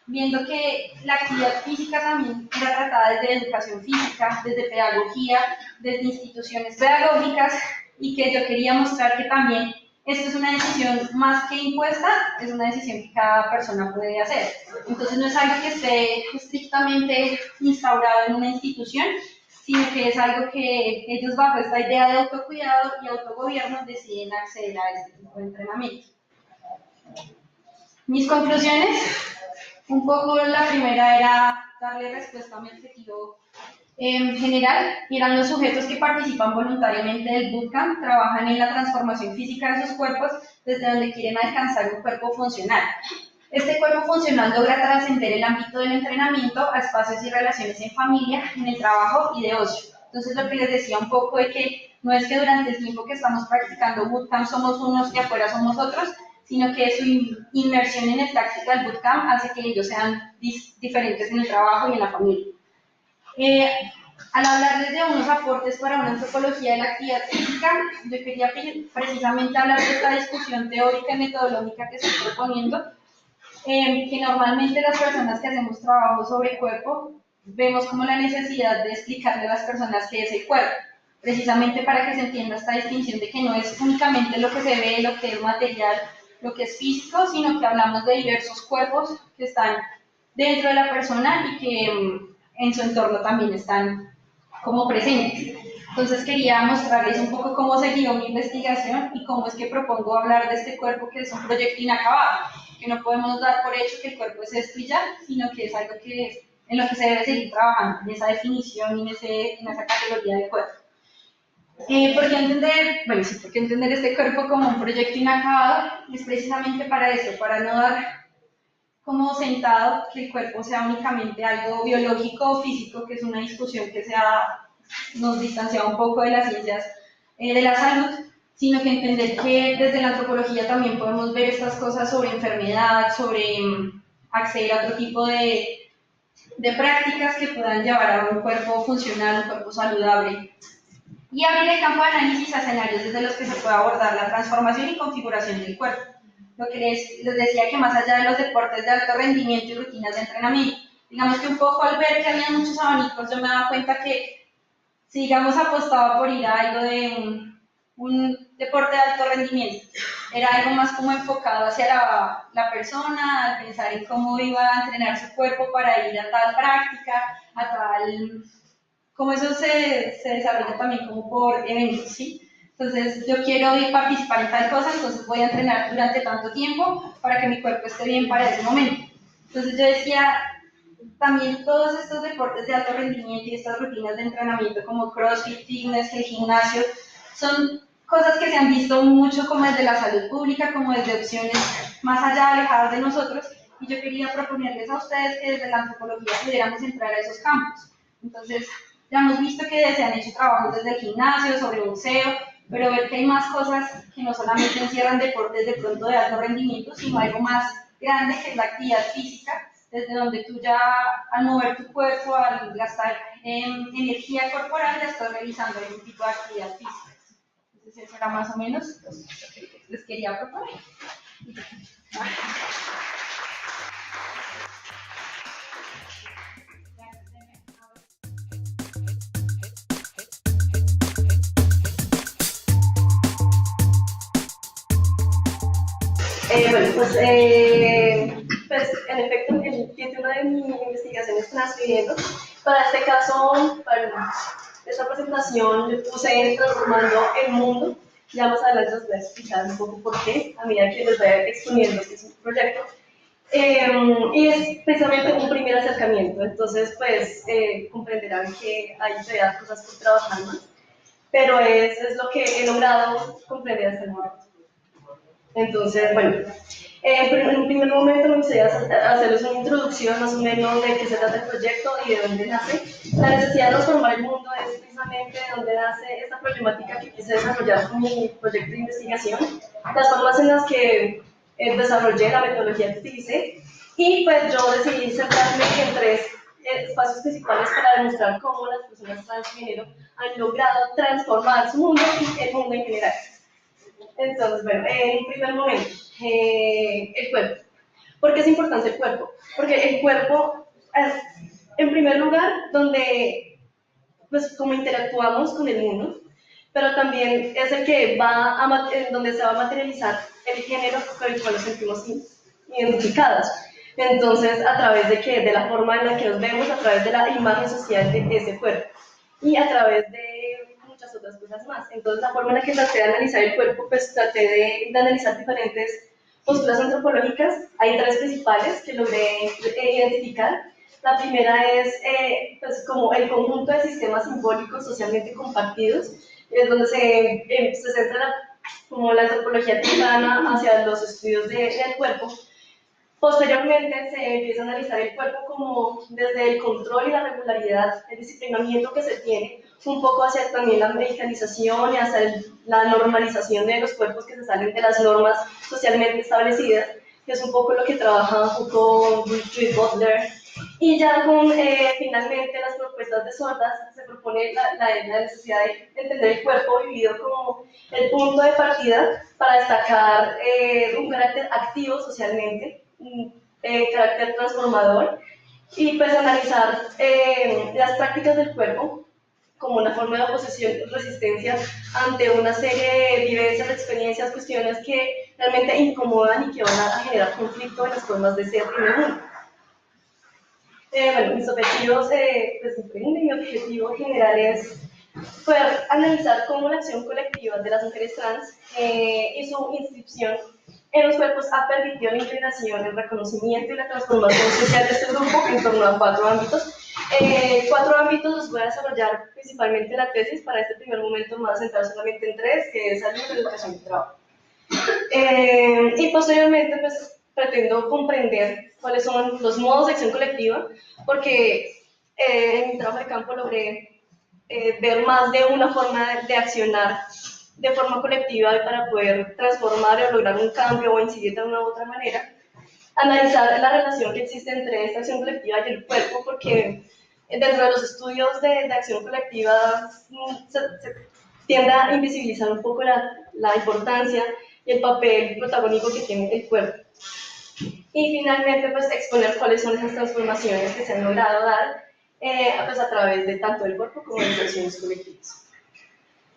viendo que la actividad física también era tratada desde educación física, desde pedagogía, desde instituciones pedagógicas, y que yo quería mostrar que también esto es una decisión más que impuesta, es una decisión que cada persona puede hacer. Entonces no es algo que esté estrictamente instaurado en una institución, sino que es algo que ellos, bajo esta idea de autocuidado y autogobierno, deciden acceder a este tipo de entrenamiento. Mis conclusiones, un poco la primera era darle respuesta a mi objetivo general, y eran los sujetos que participan voluntariamente del bootcamp, trabajan en la transformación física de sus cuerpos desde donde quieren alcanzar un cuerpo funcional. Este cuerpo funcional logra trascender el ámbito del entrenamiento a espacios y relaciones en familia, en el trabajo y de ocio. Entonces lo que les decía un poco es que no es que durante el tiempo que estamos practicando bootcamp somos unos y afuera somos otros, sino que su inmersión en el táctica del bootcamp hace que ellos sean diferentes en el trabajo y en la familia. Al hablarles de unos aportes para una antropología de la actividad física, yo quería precisamente hablar de esta discusión teórica y metodológica que estoy proponiendo, que normalmente las personas que hacemos trabajo sobre cuerpo vemos como la necesidad de explicarle a las personas qué es el cuerpo, precisamente para que se entienda esta distinción de que no es únicamente lo que se ve, lo que es material, lo que es físico, sino que hablamos de diversos cuerpos que están dentro de la persona y que en su entorno también están como presentes. Entonces quería mostrarles un poco cómo se guió mi investigación y cómo es que propongo hablar de este cuerpo, que es un proyecto inacabado, que no podemos dar por hecho que el cuerpo es esto y ya, sino que es algo en lo que se debe seguir trabajando, en esa definición y en esa categoría de cuerpo. ¿Por qué entender este cuerpo como un proyecto inacabado? Es precisamente para eso, para no dar como sentado que el cuerpo sea únicamente algo biológico o físico, que es una discusión que nos distancia un poco de las ciencias de la salud, sino que entender que desde la antropología también podemos ver estas cosas sobre enfermedad, sobre acceder a otro tipo de prácticas que puedan llevar a un cuerpo funcional, un cuerpo saludable, y abrir el campo de análisis a escenarios desde los que se puede abordar la transformación y configuración del cuerpo. lo que les decía que más allá de los deportes de alto rendimiento y rutinas de entrenamiento, digamos que un poco al ver que había muchos abanicos, yo me daba cuenta que si digamos apostaba por ir a algo de un deporte de alto rendimiento, era algo más como enfocado hacia la persona, al pensar en cómo iba a entrenar su cuerpo para ir a tal práctica, a tal, como eso se desarrolla también como por eventos, ¿sí? Entonces yo quiero ir a participar en tal cosa, entonces voy a entrenar durante tanto tiempo para que mi cuerpo esté bien para ese momento. Entonces yo decía, también todos estos deportes de alto rendimiento y estas rutinas de entrenamiento como CrossFit, fitness, el gimnasio, son cosas que se han visto mucho como desde la salud pública, como desde opciones más allá alejadas de nosotros, y yo quería proponerles a ustedes que desde la antropología pudiéramos entrar a esos campos. Entonces, ya hemos visto que se han hecho trabajos desde el gimnasio, sobre boxeo, pero ver que hay más cosas que no solamente encierran deportes de pronto de alto rendimiento, sino algo más grande que es la actividad física, desde donde tú ya al mover tu cuerpo, al gastar energía corporal, ya estás realizando algún tipo de actividad física. Entonces eso era más o menos lo que les quería proponer.
Pues en efecto, el título de mi investigación es transcribiendo. Para este caso, para esta presentación, le puse transformando el mundo. Ya más adelante les voy a explicar un poco por qué, a medida que les vaya exponiendo que es un proyecto. Y es precisamente un primer acercamiento, entonces pues comprenderán que hay todavía cosas por trabajar más, pero es lo que he logrado comprender hasta el momento. Entonces, bueno, en un primer momento me gustaría hacerles una introducción más o menos de qué se trata el proyecto y de dónde nace. La necesidad de transformar el mundo es precisamente de dónde nace esta problemática que quise desarrollar con mi proyecto de investigación, las formas en las que desarrollé la metodología que utilicé, y pues yo decidí centrarme en tres espacios principales para demostrar cómo las personas transgénero han logrado transformar su mundo y el mundo en general. Entonces, bueno, en un primer momento, el cuerpo. ¿Por qué es importante el cuerpo? Porque el cuerpo es, en primer lugar, donde, pues, como interactuamos con el mundo, pero también es el que va donde se va a materializar el género con el cual nos sentimos identificados. Entonces, a través de qué? De la forma en la que nos vemos, a través de la imagen social de ese cuerpo y a través de muchas otras cosas más. Entonces, la forma en la que traté de analizar el cuerpo, pues traté de analizar diferentes posturas antropológicas. Hay tres principales que logré identificar. La primera es pues, como el conjunto de sistemas simbólicos socialmente compartidos, es donde se centra como la antropología temprana hacia los estudios del cuerpo. Posteriormente se empieza a analizar el cuerpo como desde el control y la regularidad, el disciplinamiento que se tiene, un poco hacia también la medicalización y hacia la normalización de los cuerpos que se salen de las normas socialmente establecidas, que es un poco lo que trabaja Foucault, Judith Butler. Y ya con finalmente las propuestas de Sordas se propone la necesidad de entender el cuerpo vivido como el punto de partida para destacar un carácter activo socialmente, un carácter transformador, y pues analizar las prácticas del cuerpo como una forma de oposición y resistencia ante una serie de vivencias, experiencias, cuestiones que realmente incomodan y que van a generar conflicto en las formas de ser en el mundo. Bueno, mis objetivos, pues mi objetivo general es poder analizar cómo la acción colectiva de las mujeres trans y su inscripción en los cuerpos ha permitido la integración, el reconocimiento y la transformación social de este grupo en torno a cuatro ámbitos. Cuatro ámbitos los voy a desarrollar principalmente en la tesis. Para este primer momento me voy a centrar solamente en tres, que es salud, educación y trabajo. Y posteriormente, pues, pretendo comprender cuáles son los modos de acción colectiva, porque en mi trabajo de campo logré ver más de una forma de accionar de forma colectiva para poder transformar o lograr un cambio o incidir de una u otra manera. Analizar la relación que existe entre esta acción colectiva y el cuerpo, porque dentro de los estudios de acción colectiva se tiende a invisibilizar un poco la importancia y el papel protagónico que tiene el cuerpo. Y finalmente, pues exponer cuáles son esas transformaciones que se han logrado dar pues, a través de tanto del cuerpo como de las acciones colectivas.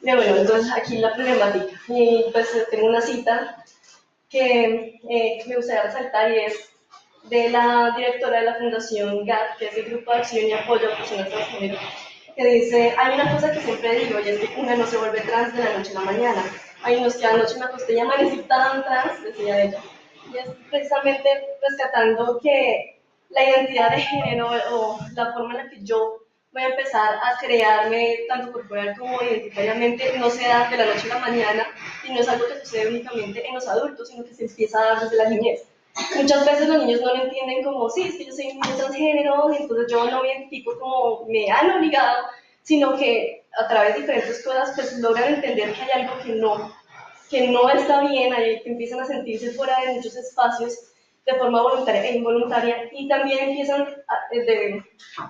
Y bueno, entonces aquí la problemática. Y pues tengo una cita que me gustaría resaltar y es de la directora de la Fundación GAT, que es el Grupo de Acción y Apoyo a Personas Transgénero, que dice, hay una cosa que siempre digo, y es que una no se vuelve trans de la noche a la mañana. Hay unos que anoche me acosté y amanecí tan trans, decía ella. Y es precisamente rescatando que la identidad de género o la forma en la que yo voy a empezar a crearme tanto corporal como identitariamente no se da de la noche a la mañana y no es algo que sucede únicamente en los adultos, sino que se empieza a dar desde la niñez. Muchas veces los niños no lo entienden como, sí, es que yo soy un niño transgénero y entonces yo no me identifico como me han obligado, sino que a través de diferentes cosas pues logran entender que hay algo que no está bien, que empiezan a sentirse fuera de muchos espacios de forma voluntaria e involuntaria y también empiezan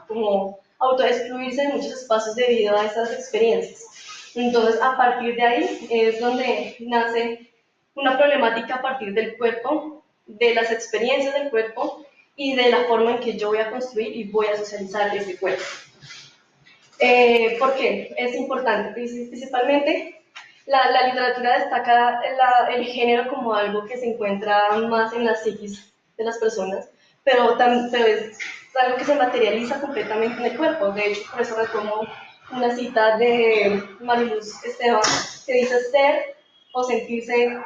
como autoexcluirse de muchos espacios debido a esas experiencias. Entonces, a partir de ahí es donde nace una problemática a partir del cuerpo, de las experiencias del cuerpo y de la forma en que yo voy a construir y voy a socializar ese cuerpo. ¿Por qué? Es importante, principalmente la literatura destaca el género como algo que se encuentra más en la psiquis de las personas, pero es algo que se materializa completamente en el cuerpo. De hecho, por eso retomo una cita de Mariluz Esteban, que dice ser o sentirse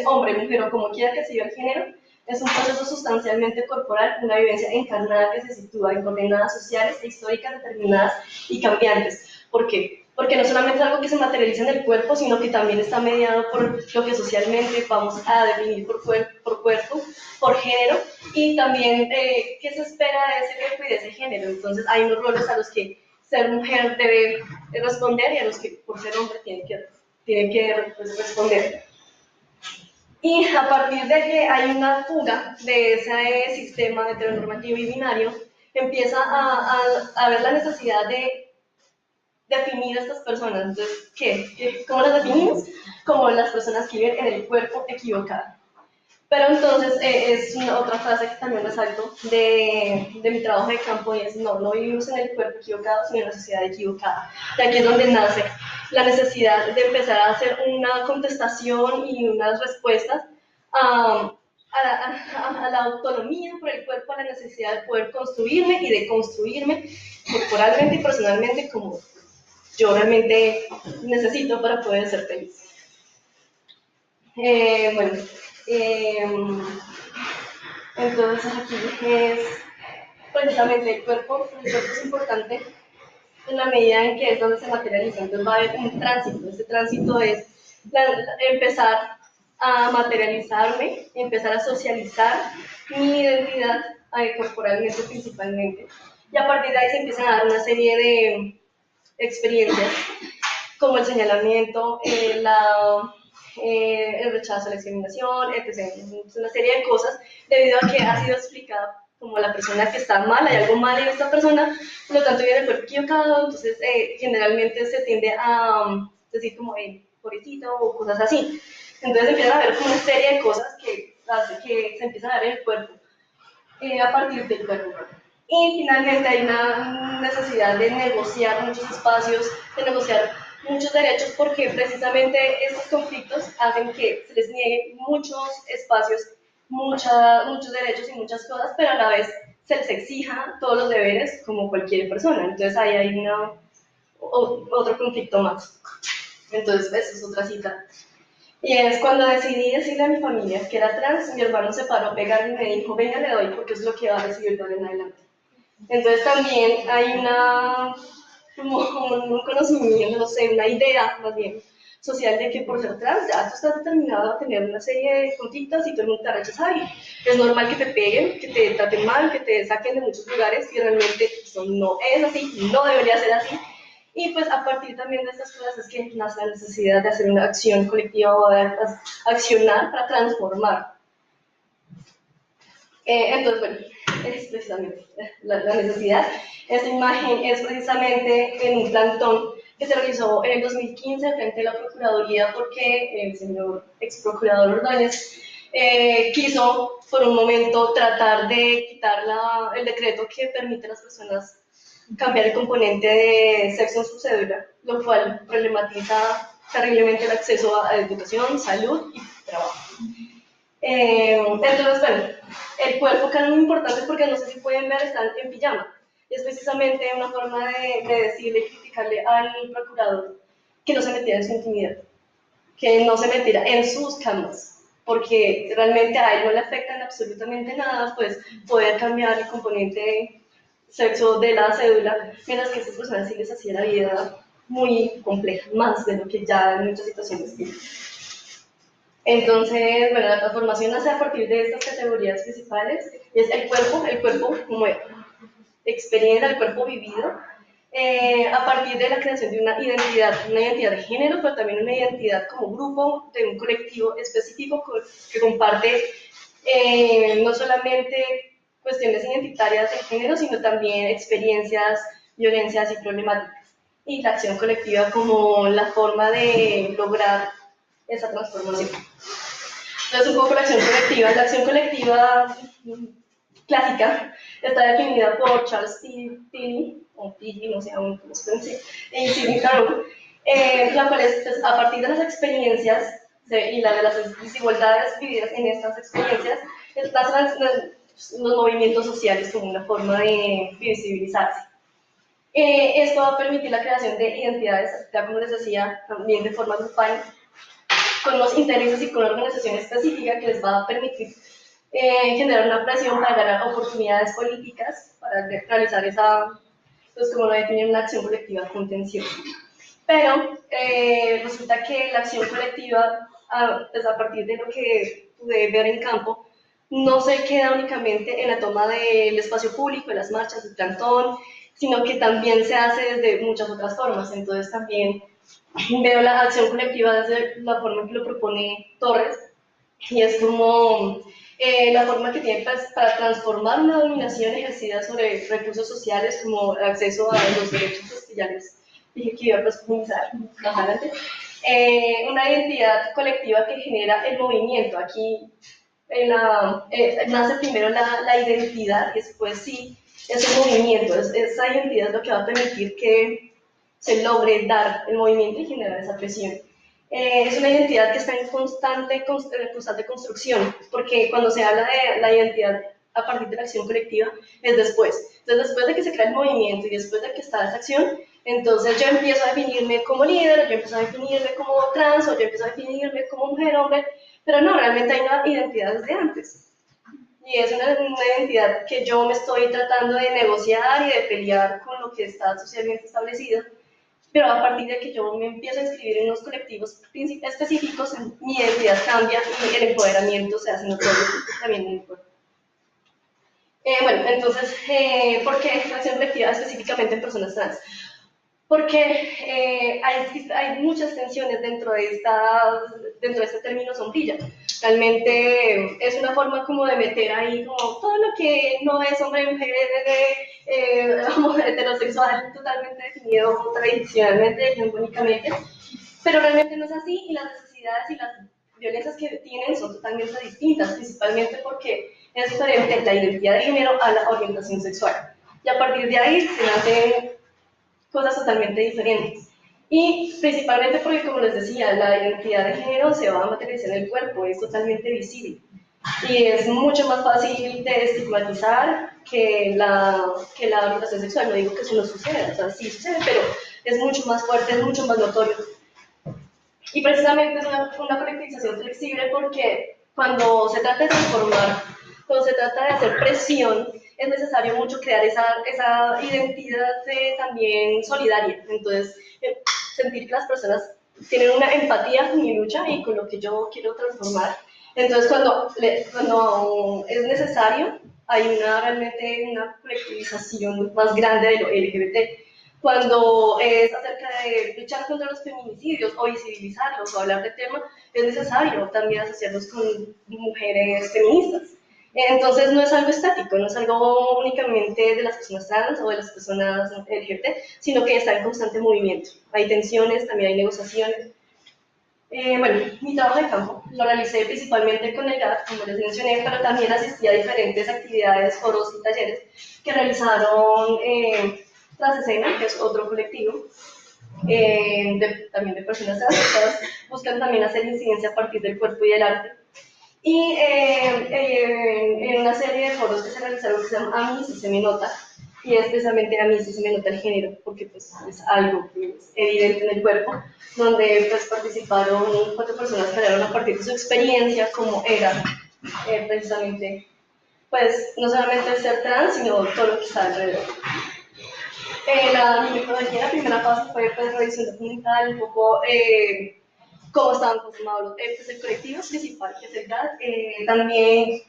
hombre, mujer o como quiera que sea el género, es un proceso sustancialmente corporal, una vivencia encarnada que se sitúa en coordenadas sociales e históricas determinadas y cambiantes. ¿Por qué? Porque no solamente es algo que se materializa en el cuerpo, sino que también está mediado por lo que socialmente vamos a definir por cuerpo, por género, y también qué se espera de ese cuerpo y de ese género. Entonces hay unos roles a los que ser mujer debe responder y a los que por ser hombre tiene que responder. Y a partir de que hay una fuga de ese sistema heteronormativo y binario, empieza a ver la necesidad de definir a estas personas. Entonces, ¿cómo las definimos? Como las personas que viven en el cuerpo equivocado. Pero entonces es otra frase que también resalto de mi trabajo de campo y es no vivimos en el cuerpo equivocado, sino en la sociedad equivocada. Y aquí es donde nace la necesidad de empezar a hacer una contestación y unas respuestas a la autonomía por el cuerpo, a la necesidad de poder construirme y de construirme corporalmente y personalmente como yo realmente necesito para poder ser feliz. Entonces aquí es precisamente el cuerpo es importante en la medida en que es donde se materializa. Entonces va a haber un tránsito. Este tránsito es empezar a materializarme, empezar a socializar mi identidad corporalmente principalmente. Y a partir de ahí se empiezan a dar una serie de experiencias como el señalamiento, el rechazo, la discriminación, etc. Una serie de cosas debido a que ha sido explicada como la persona que está mal, hay algo mal en esta persona, por lo tanto viene el cuerpo equivocado, entonces generalmente se tiende a decir como, pobrecito o cosas así. Entonces empiezan a haber como una serie de cosas que hace que se empiezan a ver en el cuerpo, a partir del cuerpo. Y finalmente hay una necesidad de negociar muchos espacios, de negociar muchos derechos, porque precisamente estos conflictos hacen que se les niegue muchos espacios, muchos derechos y muchas cosas, pero a la vez se les exija todos los deberes como cualquier persona. Entonces ahí hay otro conflicto más. Entonces esa es otra cita. Y es cuando decidí decirle a mi familia que era trans, mi hermano se paró a pegar y me dijo, venga, le doy porque es lo que va a recibir de ahora en adelante. Entonces también hay como un conocimiento, no sé, una idea más bien social de que por ser trans ya tú estás determinado a tener una serie de conductas y todo el mundo te va a rechazar. Es normal que te peguen, que te traten mal, que te saquen de muchos lugares y realmente eso no es así, no debería ser así. Y pues a partir también de estas cosas es que nace la necesidad de hacer una acción colectiva o de accionar para transformar. Entonces, bueno, es precisamente la necesidad. Esta imagen es precisamente en un plantón que se realizó en el 2015 frente a la Procuraduría porque el señor ex procurador Ordóñez quiso por un momento tratar de quitar el decreto que permite a las personas cambiar el componente de sexo en su cédula, lo cual problematiza terriblemente el acceso a educación, salud y trabajo. Entonces, bueno, el cuerpo que es muy importante porque no sé si pueden ver, están en pijama. Y es precisamente una forma de decirle y criticarle al procurador que no se metiera en su intimidad, que no se metiera en sus camas, porque realmente a él no le afecta en absolutamente nada, pues poder cambiar el componente sexo de la cédula, mientras que a estas personas sí les hacía la vida muy compleja, más de lo que ya en muchas situaciones tienen. Entonces, bueno, la transformación nace a partir de estas categorías principales, y es el cuerpo como experiencia, el cuerpo vivido, a partir de la creación de una identidad de género, pero también una identidad como grupo, de un colectivo específico que comparte no solamente cuestiones identitarias de género, sino también experiencias, violencias y problemáticas. Y la acción colectiva como la forma de lograr esa transformación. Entonces, un poco la acción colectiva. La acción colectiva clásica está definida por Charles Tilly, o Tilly, no sé aún cómo se pronuncia, y Sidney Carroll, la cual es pues, a partir de las experiencias y de las desigualdades vividas en estas experiencias, los movimientos sociales como una forma de visibilizarse. Esto va a permitir la creación de identidades, ya como les decía, también de forma grupal, con unos intereses y con una organización específica que les va a permitir generar una presión para ganar oportunidades políticas, para realizar esa, pues como lo define, una acción colectiva con tensión. Pero resulta que la acción colectiva, pues a partir de lo que pude ver en campo, no se queda únicamente en la toma del espacio público, de las marchas, del plantón, sino que también se hace desde muchas otras formas. Entonces también veo la acción colectiva desde la forma en que lo propone Torres, y es como la forma que tiene para transformar una dominación ejercida sobre recursos sociales como el acceso a los derechos que ya les dije que iba a profundizar más adelante. Una identidad colectiva que genera el movimiento. Aquí nace primero la identidad, y después sí ese movimiento. Esa identidad es lo que va a permitir que se logre dar el movimiento y generar esa presión. Es una identidad que está en constante construcción, porque cuando se habla de la identidad a partir de la acción colectiva, es después. Entonces, después de que se crea el movimiento y después de que está esa acción, entonces yo empiezo a definirme como líder, yo empiezo a definirme como trans, o yo empiezo a definirme como mujer, hombre, pero no, realmente hay una identidad desde antes. Y es una identidad que yo me estoy tratando de negociar y de pelear con lo que está socialmente establecido, pero a partir de que yo me empiezo a inscribir en unos colectivos específicos, mi identidad cambia y el empoderamiento se hace notorio también en el cuerpo. Bueno, entonces, ¿por qué acción colectiva específicamente en personas trans? Porque hay muchas tensiones dentro de este término sombrilla. Realmente es una forma como de meter ahí como todo lo que no es hombre, mujer, heterosexual, totalmente definido tradicionalmente, hegemónicamente, pero realmente no es así, y las necesidades y las violencias que tienen son totalmente distintas, principalmente porque es diferente la identidad de género a la orientación sexual. Y a partir de ahí se nacen cosas totalmente diferentes. Y principalmente porque, como les decía, la identidad de género se va a materializar en el cuerpo, es totalmente visible. Y es mucho más fácil de estigmatizar que la orientación sexual. No digo que eso no suceda, o sea, sí sucede, pero es mucho más fuerte, es mucho más notorio. Y precisamente es una colectivización flexible porque cuando se trata de transformar, cuando se trata de hacer presión, es necesario mucho crear esa identidad también solidaria. Entonces, sentir que las personas tienen una empatía con mi lucha y con lo que yo quiero transformar. Entonces, cuando es necesario, hay realmente una colectivización más grande de lo LGBT. Cuando es acerca de luchar contra los feminicidios o visibilizarlos o hablar de temas, es necesario también asociarlos con mujeres feministas. Entonces no es algo estático, no es algo únicamente de las personas trans o de las personas LGBT, sino que está en constante movimiento. Hay tensiones, también hay negociaciones. Bueno, mi trabajo de campo lo realicé principalmente con el GAT, como les mencioné, pero también asistí a diferentes actividades, foros y talleres que realizaron Tras Escena, que es otro colectivo, también de personas trans, buscan también hacer incidencia a partir del cuerpo y del arte. Y en una serie de foros que se realizaron que se llama A mí sí se me nota, y es precisamente a mí sí se me nota el género, porque pues, es algo que es evidente en el cuerpo, donde pues, participaron 4 personas que hablaron a partir de su experiencia, como era precisamente, pues no solamente el ser trans, sino todo lo que está alrededor. Mi metodología en la primera fase fue pues, revisión documental, un poco cómo estaban conformados pues, el colectivo principal, que es el GAT, también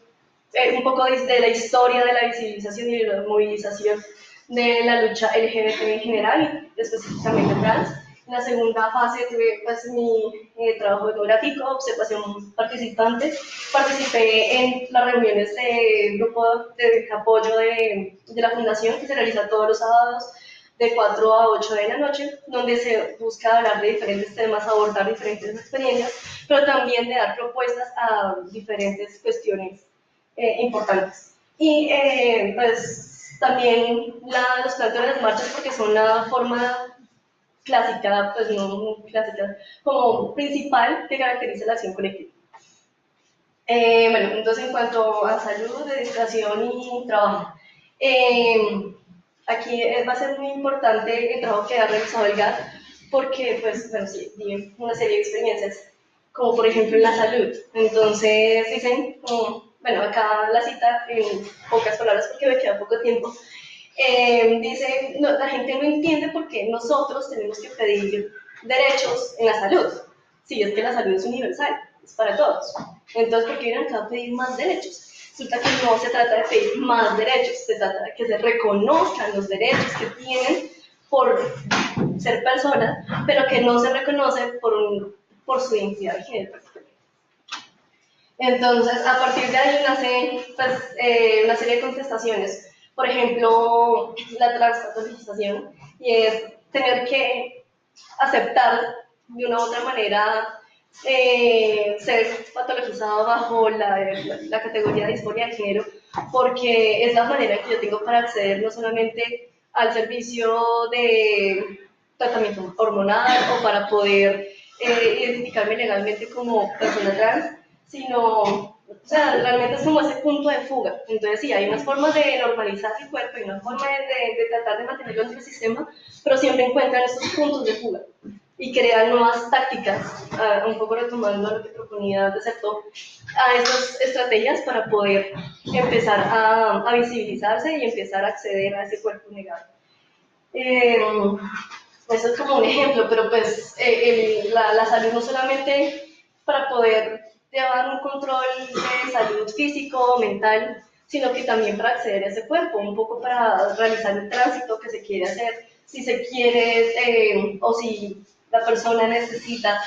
un poco de la historia de la visibilización y de la movilización de la lucha LGBT en general, y específicamente trans. En la segunda fase tuve pues, mi trabajo etnográfico, observación participante. Participé en las reuniones de grupo de apoyo de la fundación que se realiza todos los sábados de 4 a 8 de la noche, donde se busca hablar de diferentes temas, abordar diferentes experiencias, pero también de dar propuestas a diferentes cuestiones importantes. Y pues también los planteos de las marchas, porque son la forma clásica, pues no clásica, como principal que caracteriza la acción colectiva. Bueno, entonces en cuanto a salud, educación y trabajo, aquí va a ser muy importante el trabajo que ha realizado el GAT, porque pues, bueno, sí, tiene una serie de experiencias, como por ejemplo en la salud. Entonces dicen, bueno, acá la cita en pocas palabras porque me queda poco tiempo, dice, no, la gente no entiende por qué nosotros tenemos que pedir derechos en la salud, si es que la salud es universal, es para todos. Entonces, ¿por qué vienen acá a pedir más derechos? Resulta que no se trata de pedir más derechos, se trata de que se reconozcan los derechos que tienen por ser personas, pero que no se reconocen por su identidad de género. Entonces, a partir de ahí nace pues, una serie de contestaciones. Por ejemplo, la transpatologización, y es tener que aceptar de una u otra manera ser patologizado bajo la categoría de disforia de género, porque es la manera que yo tengo para acceder no solamente al servicio de tratamiento hormonal o para poder identificarme legalmente como persona trans, sino, o sea, realmente es como ese punto de fuga. Entonces, sí, hay unas formas de normalizar el cuerpo y una forma de tratar de mantenerlo en el sistema, pero siempre encuentran estos puntos de fuga y crean nuevas tácticas, un poco retomando lo que proponía Deserto, a estas estrategias para poder empezar a visibilizarse y empezar a acceder a ese cuerpo negado. Eso es como un ejemplo, pero pues la salud no solamente para poder llevar un control de salud físico, mental, sino que también para acceder a ese cuerpo, un poco para realizar el tránsito que se quiere hacer, si se quiere o si la persona necesita,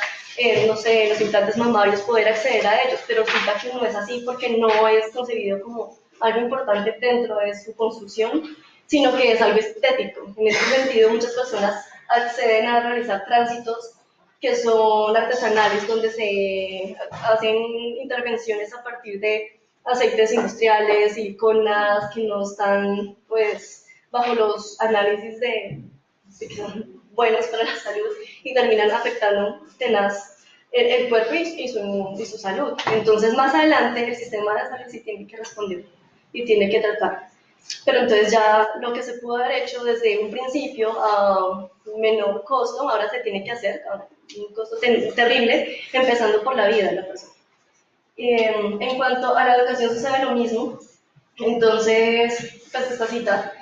no sé, los implantes mamarios, poder acceder a ellos, pero resulta que no es así porque no es concebido como algo importante dentro de su construcción, sino que es algo estético. En ese sentido, muchas personas acceden a realizar tránsitos que son artesanales, donde se hacen intervenciones a partir de aceites industriales y iconas que no están pues, bajo los análisis de que son buenos para la salud y terminan afectando tenaz el cuerpo y su salud. Entonces, más adelante, el sistema de salud sí tiene que responder y tiene que tratar. Pero entonces ya lo que se pudo haber hecho desde un principio a menor costo, ahora se tiene que hacer a un costo terrible, empezando por la vida de la persona. En cuanto a la educación sucede lo mismo, entonces, pues esta cita,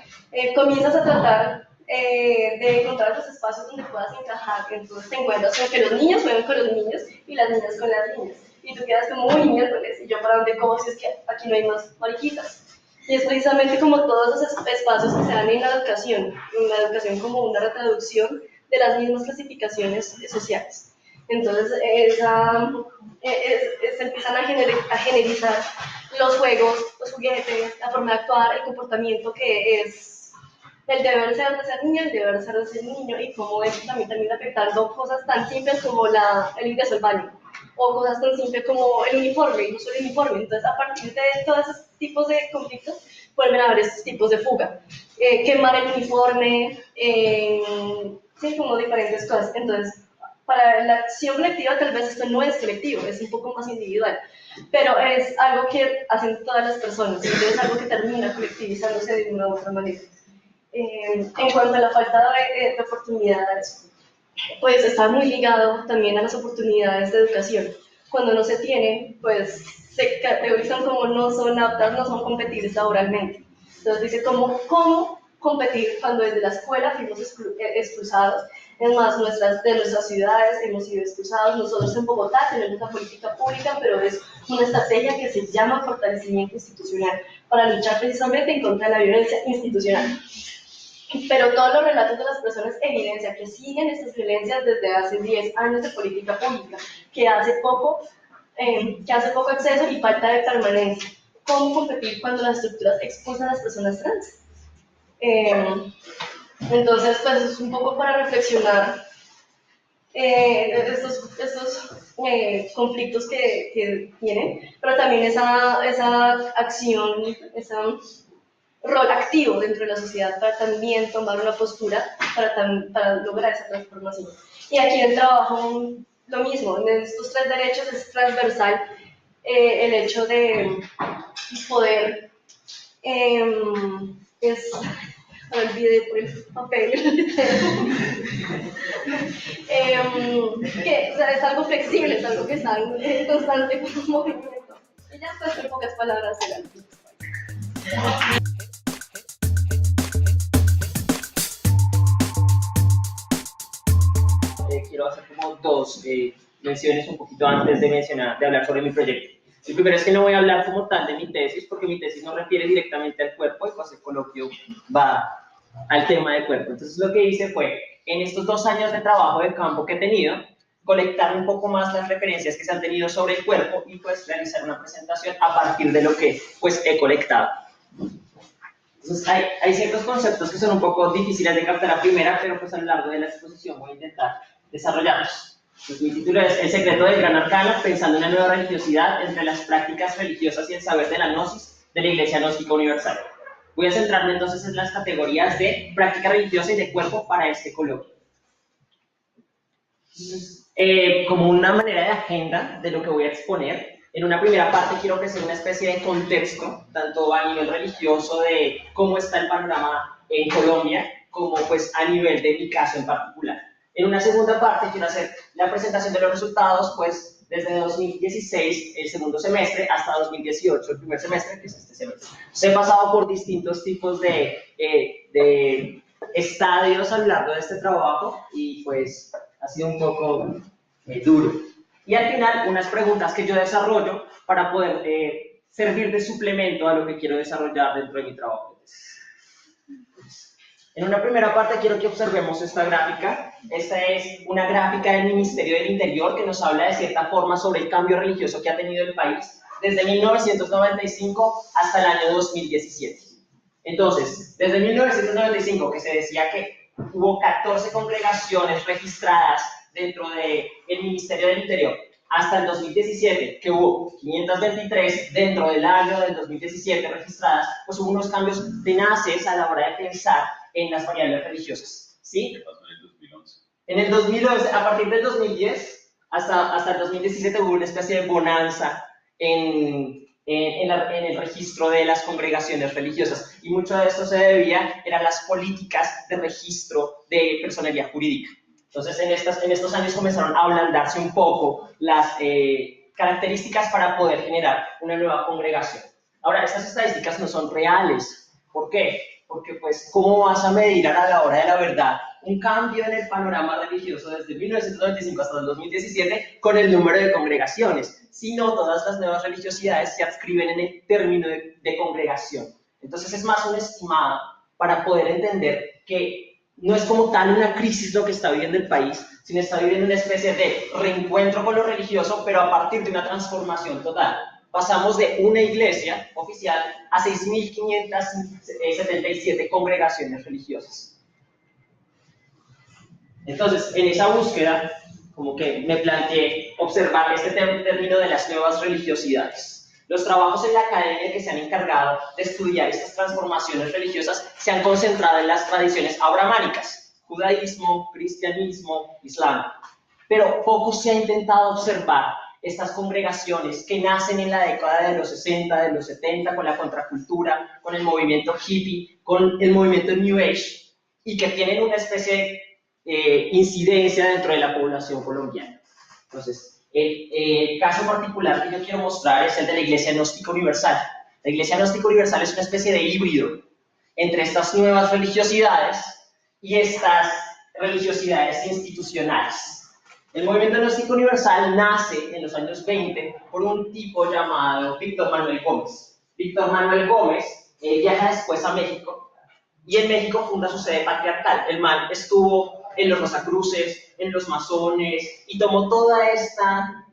comienzas a tratar de encontrar los espacios donde puedas encajar, entonces te encuentras con que los niños juegan con los niños y las niñas con las niñas, y tú quedas como, uy, miércoles, y yo para dónde cojo si es que aquí no hay más mariquitas. Y es precisamente como todos esos espacios que se dan en la educación como una reproducción de las mismas clasificaciones sociales. Entonces, se empiezan a generizar los juegos, los juguetes, la forma de actuar, el comportamiento que es el deber ser de ser niño, el deber ser de ser niño, y cómo eso también termina afectando cosas tan simples como el ingreso al baño, o cosas tan simples como el uniforme, y no solo el uniforme. Entonces, a partir de todos esos tipos de conflictos, pueden haber estos tipos de fuga. Quemar el uniforme, sí, como diferentes cosas. Entonces, para la acción colectiva tal vez esto no es colectivo, es un poco más individual, pero es algo que hacen todas las personas, entonces es algo que termina colectivizándose de una u otra manera. En cuanto a la falta de oportunidades, pues está muy ligado también a las oportunidades de educación. Cuando no se tienen, pues se categorizan como no son aptas, no son competibles laboralmente. Entonces dice, ¿cómo competir cuando desde la escuela fuimos expulsados? Es más, de nuestras ciudades hemos sido expulsados. Nosotros en Bogotá tenemos una política pública, pero es una estrategia que se llama fortalecimiento institucional para luchar precisamente en contra de la violencia institucional. Pero todos los relatos de las personas evidencian que siguen estas violencias desde hace 10 años de política pública, que hace poco acceso y falta de permanencia. ¿Cómo competir cuando las estructuras expulsan a las personas trans? Entonces, pues es un poco para reflexionar estos conflictos que tienen, pero también esa acción, ese rol activo dentro de la sociedad para también tomar una postura para lograr esa transformación. Y aquí en el trabajo lo mismo, en estos 3 derechos es transversal el hecho de poder me olvidé por el papel. Que o sea, es algo flexible, es algo que está en constante movimiento. Y ya pues en pocas palabras será.
Quiero hacer como 2 menciones un poquito antes de hablar sobre mi proyecto. El primero es que no voy a hablar como tal de mi tesis, porque mi tesis no refiere directamente al cuerpo, y pues el coloquio va al tema del cuerpo. Entonces lo que hice fue, en estos 2 años de trabajo de campo que he tenido, colectar un poco más las referencias que se han tenido sobre el cuerpo y pues realizar una presentación a partir de lo que pues he colectado. Entonces hay ciertos conceptos que son un poco difíciles de captar a primera, pero pues a lo largo de la exposición voy a intentar desarrollarlos. Pues mi título es El secreto del gran arcano, pensando en una nueva religiosidad entre las prácticas religiosas y el saber de la gnosis de la Iglesia Gnóstica Universal. Voy a centrarme entonces en las categorías de práctica religiosa y de cuerpo para este coloquio. Como una manera de agenda de lo que voy a exponer, en una primera parte quiero ofrecer una especie de contexto, tanto a nivel religioso de cómo está el panorama en Colombia, como pues a nivel de mi caso en particular. En una segunda parte quiero hacer la presentación de los resultados, pues desde 2016, el segundo semestre, hasta 2018, el primer semestre, que es este semestre. He pasado por distintos tipos de estadios a lo largo de este trabajo y pues ha sido un poco duro. Y al final, unas preguntas que yo desarrollo para poder servir de suplemento a lo que quiero desarrollar dentro de mi trabajo. En una primera parte quiero que observemos esta gráfica. Esta es una gráfica del Ministerio del Interior que nos habla de cierta forma sobre el cambio religioso que ha tenido el país desde 1995 hasta el año 2017. Entonces, desde 1995, que se decía que hubo 14 congregaciones registradas dentro del Ministerio del Interior, hasta el 2017, que hubo 523 dentro del año del 2017 registradas, pues hubo unos cambios tenaces a la hora de pensar en las variables religiosas, ¿sí?
¿Qué pasó en el 2011?
En el 2011, a partir del 2010 hasta el 2017 hubo una especie de bonanza en el registro de las congregaciones religiosas, y mucho de esto se debía a las políticas de registro de personería jurídica. Entonces, en estos años comenzaron a ablandarse un poco las características para poder generar una nueva congregación. Ahora, estas estadísticas no son reales. ¿Por qué? Porque, pues, ¿cómo vas a medir a la hora de la verdad un cambio en el panorama religioso desde 1995 hasta el 2017 con el número de congregaciones? Si no, todas las nuevas religiosidades se adscriben en el término de congregación. Entonces, es más un estimado para poder entender que no es como tal una crisis lo que está viviendo el país, sino está viviendo una especie de reencuentro con lo religioso, pero a partir de una transformación total. pasamos de una iglesia oficial a 6.577 congregaciones religiosas. Entonces, en esa búsqueda, como que me planteé observar este término de las nuevas religiosidades. Los trabajos en la academia que se han encargado de estudiar estas transformaciones religiosas se han concentrado en las tradiciones abrahámicas, judaísmo, cristianismo, islam. Pero poco se ha intentado observar estas congregaciones que nacen en la década de los 60, de los 70, con la contracultura, con el movimiento hippie, con el movimiento New Age, y que tienen una especie de incidencia dentro de la población colombiana. Entonces, el caso particular que yo quiero mostrar es el de la Iglesia Gnóstica Universal. La Iglesia Gnóstica Universal es una especie de híbrido entre estas nuevas religiosidades y estas religiosidades institucionales. El movimiento gnóstico universal nace en los años 20 por un tipo llamado Víctor Manuel Gómez. Víctor Manuel Gómez viaja después a México y en México funda su sede patriarcal. El man estuvo en los Rosacruces, en los masones y tomó toda esta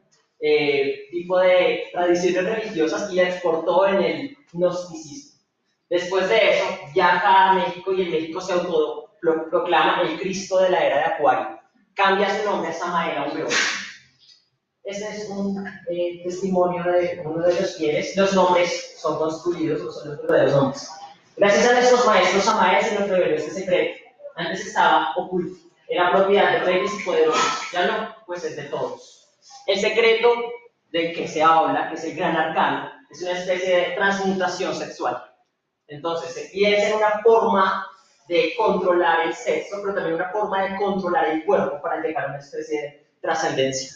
tipo de tradiciones religiosas y la exportó en el gnosticismo. Después de eso viaja a México y en México se autoproclama el Cristo de la era de Acuario. Cambia su nombre a Samael Aumbeor. Ese es un testimonio de uno de los fieles. Los nombres son construidos, no son los verdaderos nombres. Gracias a nuestros maestros Samael se nos reveló este secreto. Antes estaba oculto, era propiedad de reyes y poderosos. Ya no, pues es de todos. El secreto del que se habla, que es el gran arcano, es una especie de transmutación sexual. Entonces se piensa en una forma de controlar el sexo, pero también una forma de controlar el cuerpo para llegar a una especie de trascendencia.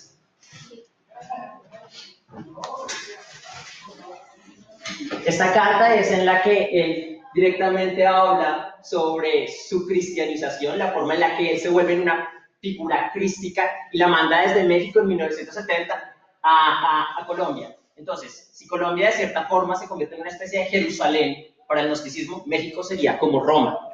Esta carta es en la que él directamente habla sobre su cristianización, la forma en la que él se vuelve una figura crística y la manda desde México en 1970 a Colombia. Entonces, si Colombia de cierta forma se convierte en una especie de Jerusalén para el gnosticismo, México sería como Roma.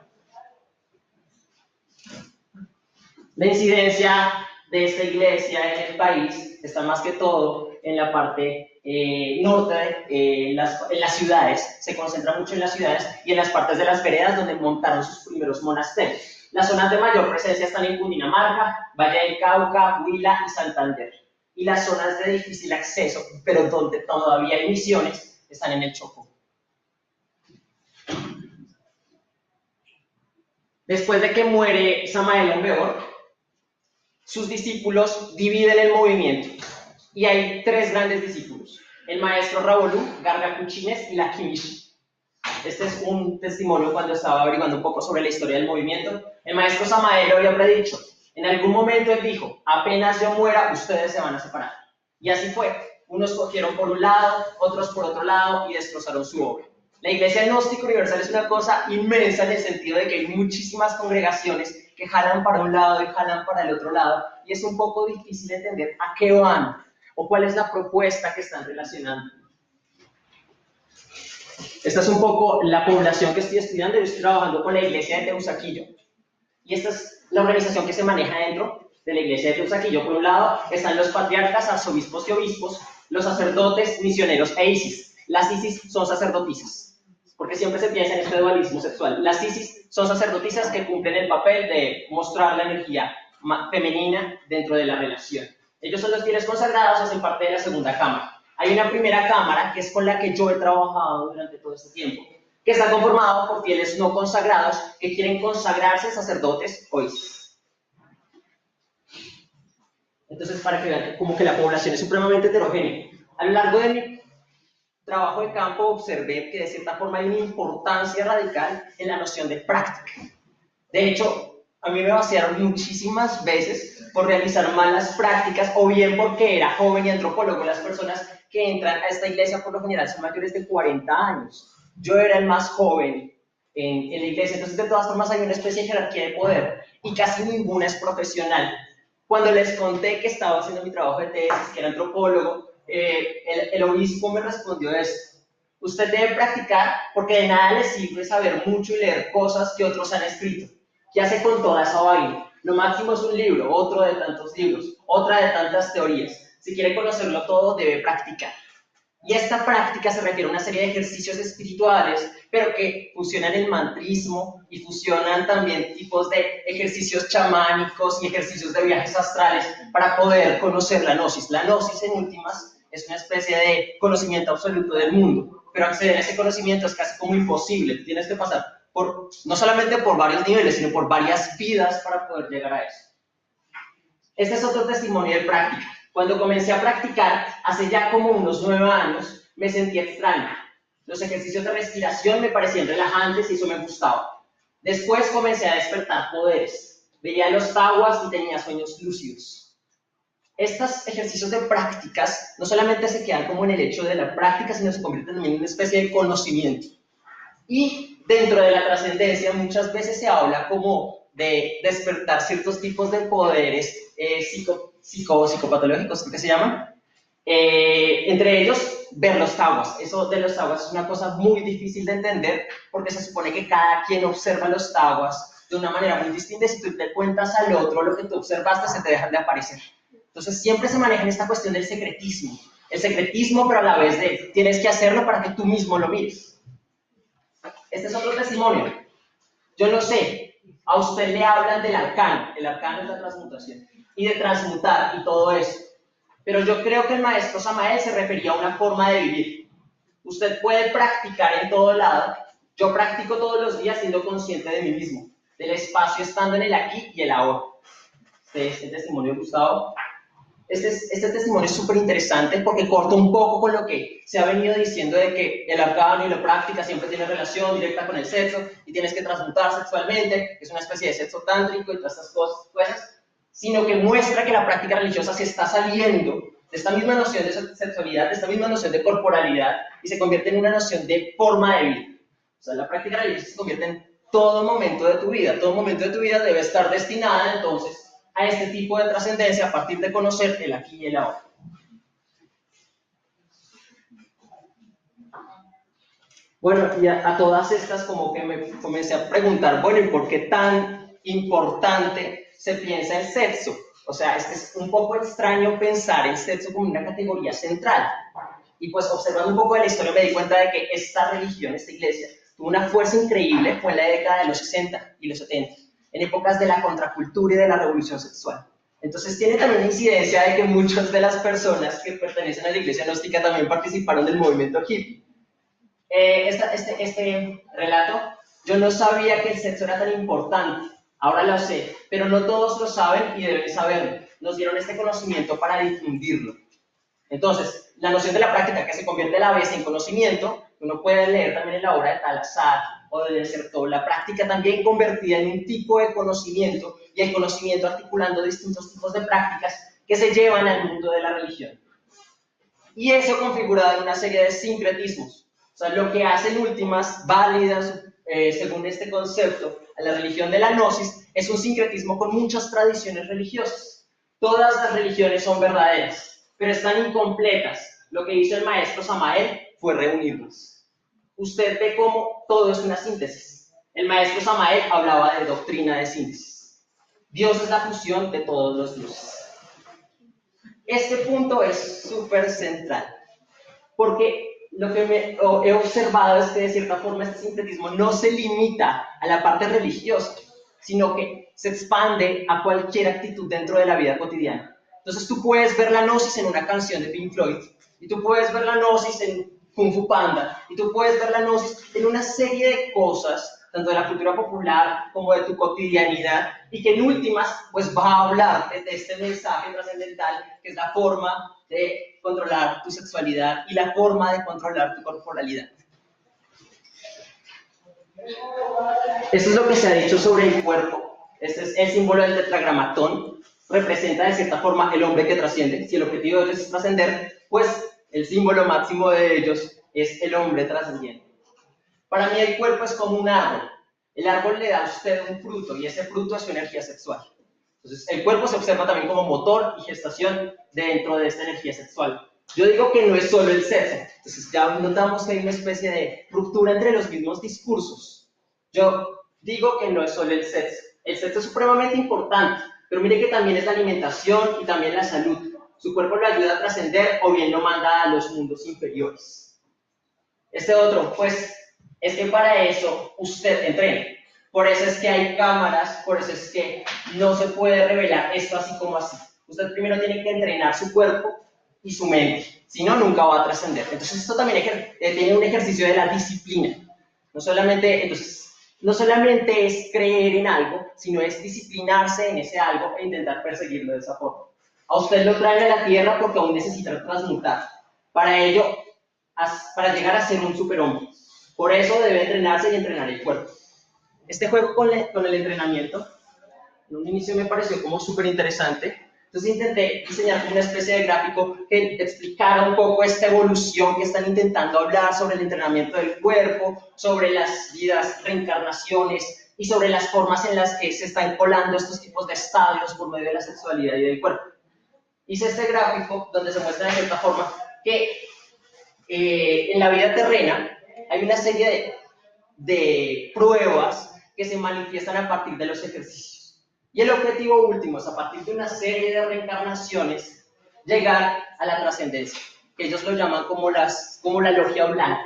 La incidencia de esta iglesia en el país está más que todo en la parte norte, en las ciudades, se concentra mucho en las ciudades y en las partes de las veredas donde montaron sus primeros monasterios. Las zonas de mayor presencia están en Cundinamarca, Valle del Cauca, Huila y Santander. Y las zonas de difícil acceso, pero donde todavía hay misiones, están en el Chocó. Después de que muere Samael Aumbeor, sus discípulos dividen el movimiento y hay tres grandes discípulos: el maestro Rabolú, Garga Cuchines y la Quimish. Este es un testimonio cuando estaba averiguando un poco sobre la historia del movimiento. El maestro Samael había predicho, en algún momento él dijo: apenas yo muera, ustedes se van a separar. Y así fue. Unos cogieron por un lado, otros por otro lado y destrozaron su obra. La Iglesia Gnóstica Universal es una cosa inmensa en el sentido de que hay muchísimas congregaciones que jalan para un lado y jalan para el otro lado, y es un poco difícil entender a qué van o cuál es la propuesta que están relacionando. Esta es un poco la población que estoy estudiando. Yo estoy trabajando con la iglesia de Teusaquillo, y esta es la organización que se maneja dentro de la iglesia de Teusaquillo. Por un lado están los patriarcas, arzobispos y obispos, los sacerdotes, misioneros e isis. Las isis son sacerdotisas, porque siempre se piensa en este dualismo sexual. Las isis son sacerdotisas que cumplen el papel de mostrar la energía femenina dentro de la relación. Ellos son los fieles consagrados, hacen parte de la segunda cámara. Hay una primera cámara que es con la que yo he trabajado durante todo este tiempo, que está conformado por fieles no consagrados que quieren consagrarse sacerdotes o isis. Entonces, para que vean como que la población es supremamente heterogénea. A lo largo de mi trabajo de campo observé que de cierta forma hay una importancia radical en la noción de práctica. De hecho, a mí me vaciaron muchísimas veces por realizar malas prácticas, o bien porque era joven y antropólogo. Las personas que entran a esta iglesia por lo general son mayores de 40 años. Yo era el más joven en la iglesia, entonces de todas formas hay una especie de jerarquía de poder y casi ninguna es profesional. Cuando les conté que estaba haciendo mi trabajo de tesis, que era antropólogo, el obispo me respondió esto: usted debe practicar porque de nada le sirve saber mucho y leer cosas que otros han escrito. ¿Qué hace con toda esa vaina? Lo máximo es un libro, otro de tantos libros, otra de tantas teorías. Si quiere conocerlo todo, debe practicar. Y esta práctica se refiere a una serie de ejercicios espirituales, pero que fusionan el mantrismo y fusionan también tipos de ejercicios chamánicos y ejercicios de viajes astrales para poder conocer la gnosis. La gnosis, en últimas, es una especie de conocimiento absoluto del mundo, pero acceder a ese conocimiento es casi como imposible. Tienes que pasar no solamente por varios niveles, sino por varias vidas para poder llegar a eso. Este es otro testimonio de práctica. Cuando comencé a practicar, hace ya como unos 9 años, me sentí extraño. Los ejercicios de respiración me parecían relajantes y eso me gustaba. Después comencé a despertar poderes. Veía los tahuas y tenía sueños lúcidos. Estos ejercicios de prácticas no solamente se quedan como en el hecho de la práctica, sino se convierten también en una especie de conocimiento. Y dentro de la trascendencia muchas veces se habla como de despertar ciertos tipos de poderes psicopatológicos, ¿qué se llaman? Entre ellos, ver los tahuas. Eso de los tahuas es una cosa muy difícil de entender porque se supone que cada quien observa los tahuas de una manera muy distinta y si tú le cuentas al otro lo que tú observaste, se te dejan de aparecer. Entonces siempre se maneja en esta cuestión del secretismo. El secretismo, pero a la vez de tienes que hacerlo para que tú mismo lo mires. Este es otro testimonio. Yo no sé, a usted le hablan del arcano. El arcano es la transmutación. Y de transmutar y todo eso. Pero yo creo que el maestro Samael se refería a una forma de vivir. Usted puede practicar en todo lado. Yo practico todos los días siendo consciente de mí mismo, del espacio estando en el aquí y el ahora. Este testimonio de Gustavo. Este testimonio es súper interesante porque corta un poco con lo que se ha venido diciendo de que el arcano y la práctica siempre tienen relación directa con el sexo y tienes que transmutar sexualmente, que es una especie de sexo tántrico y todas estas cosas, sino que muestra que la práctica religiosa se está saliendo de esta misma noción de sexualidad, de esta misma noción de corporalidad y se convierte en una noción de forma de vida. O sea, la práctica religiosa se convierte en todo momento de tu vida. Todo momento de tu vida debe estar destinada entonces a este tipo de trascendencia a partir de conocer el aquí y el ahora. Bueno, y a todas estas como que me comencé a preguntar, bueno, ¿y por qué tan importante se piensa el sexo? O sea, es un poco extraño pensar el sexo como una categoría central. Y pues observando un poco de la historia me di cuenta de que esta religión, esta iglesia, tuvo una fuerza increíble, fue en la década de los 60 y los 70. En épocas de la contracultura y de la revolución sexual. Entonces tiene también una incidencia de que muchas de las personas que pertenecen a la iglesia gnóstica también participaron del movimiento hippie. Este relato, yo no sabía que el sexo era tan importante, ahora lo sé, pero no todos lo saben y deben saberlo. Nos dieron este conocimiento para difundirlo. Entonces, la noción de la práctica que se convierte a la vez en conocimiento, uno puede leer también en la obra de Talazar o de Desertó, la práctica también convertida en un tipo de conocimiento y el conocimiento articulando distintos tipos de prácticas que se llevan al mundo de la religión. Y eso configurado en una serie de sincretismos. O sea, lo que hace en últimas válidas, según este concepto, a la religión de la gnosis, es un sincretismo con muchas tradiciones religiosas. Todas las religiones son verdaderas, pero están incompletas. Lo que hizo el maestro Samael fue reunirlas. Usted ve cómo todo es una síntesis. El maestro Samael hablaba de doctrina de síntesis. Dios es la fusión de todos los dioses. Este punto es súper central, porque lo que he observado es que de cierta forma este sincretismo no se limita a la parte religiosa, sino que se expande a cualquier actitud dentro de la vida cotidiana. Entonces tú puedes ver la gnosis en una canción de Pink Floyd, y tú puedes ver la gnosis en Kung Fu Panda, y tú puedes ver la gnosis en una serie de cosas, tanto de la cultura popular como de tu cotidianidad, y que en últimas pues va a hablar de este mensaje trascendental, que es la forma de controlar tu sexualidad y la forma de controlar tu corporalidad. Esto es lo que se ha dicho sobre el cuerpo. Este es el símbolo del tetragramatón. Representa de cierta forma el hombre que trasciende. Si el objetivo de ellos es trascender, pues el símbolo máximo de ellos es el hombre trascendiente. Para mí el cuerpo es como un árbol. El árbol le da a usted un fruto y ese fruto es su energía sexual. Entonces el cuerpo se observa también como motor y gestación dentro de esta energía sexual. Yo digo que no es solo el sexo. Entonces ya notamos que hay una especie de ruptura entre los mismos discursos. Yo digo que no es solo el sexo. El sexo es supremamente importante, pero mire que también es la alimentación y también la salud. Su cuerpo lo ayuda a trascender o bien lo manda a los mundos inferiores. Este otro, pues, es que para eso usted entrena. Por eso es que hay cámaras, por eso es que no se puede revelar esto así como así. Usted primero tiene que entrenar su cuerpo y su mente, si no, nunca va a trascender. Entonces esto también tiene un ejercicio de la disciplina. No solamente es creer en algo, sino es disciplinarse en ese algo e intentar perseguirlo de esa forma. A usted lo traen a la tierra porque aún necesita transmutar. Para ello, para llegar a ser un superhombre. Por eso debe entrenarse y entrenar el cuerpo. Este juego con el entrenamiento, en un inicio me pareció como súper interesante. Entonces intenté diseñar una especie de gráfico que explicara un poco esta evolución que están intentando hablar sobre el entrenamiento del cuerpo, sobre las vidas, reencarnaciones y sobre las formas en las que se están colando estos tipos de estadios por medio de la sexualidad y del cuerpo. Hice este gráfico donde se muestra de cierta forma que en la vida terrena hay una serie de pruebas que se manifiestan a partir de los ejercicios. Y el objetivo último es, a partir de una serie de reencarnaciones, llegar a la trascendencia, que ellos lo llaman como la logia blanca.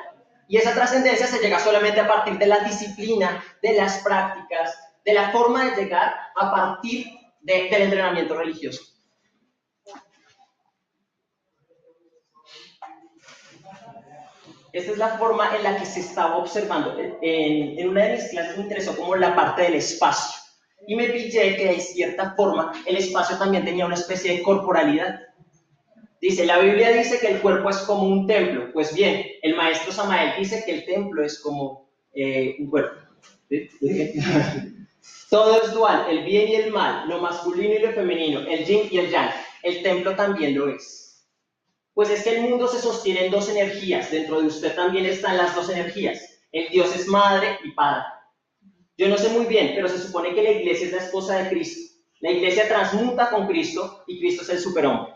Y esa trascendencia se llega solamente a partir de la disciplina, de las prácticas, de la forma de llegar a partir del entrenamiento religioso. Esta es la forma en la que se estaba observando. En una de mis clases me interesó como la parte del espacio. Y me pillé que de cierta forma el espacio también tenía una especie de corporalidad. Dice, la Biblia dice que el cuerpo es como un templo. Pues bien, el maestro Samael dice que el templo es como un cuerpo. ¿Sí? Todo es dual, el bien y el mal, lo masculino y lo femenino, el yin y el yang. El templo también lo es. Pues es que el mundo se sostiene en dos energías. Dentro de usted también están las dos energías. El Dios es madre y padre. Yo no sé muy bien, pero se supone que la iglesia es la esposa de Cristo. La iglesia transmuta con Cristo y Cristo es el superhombre.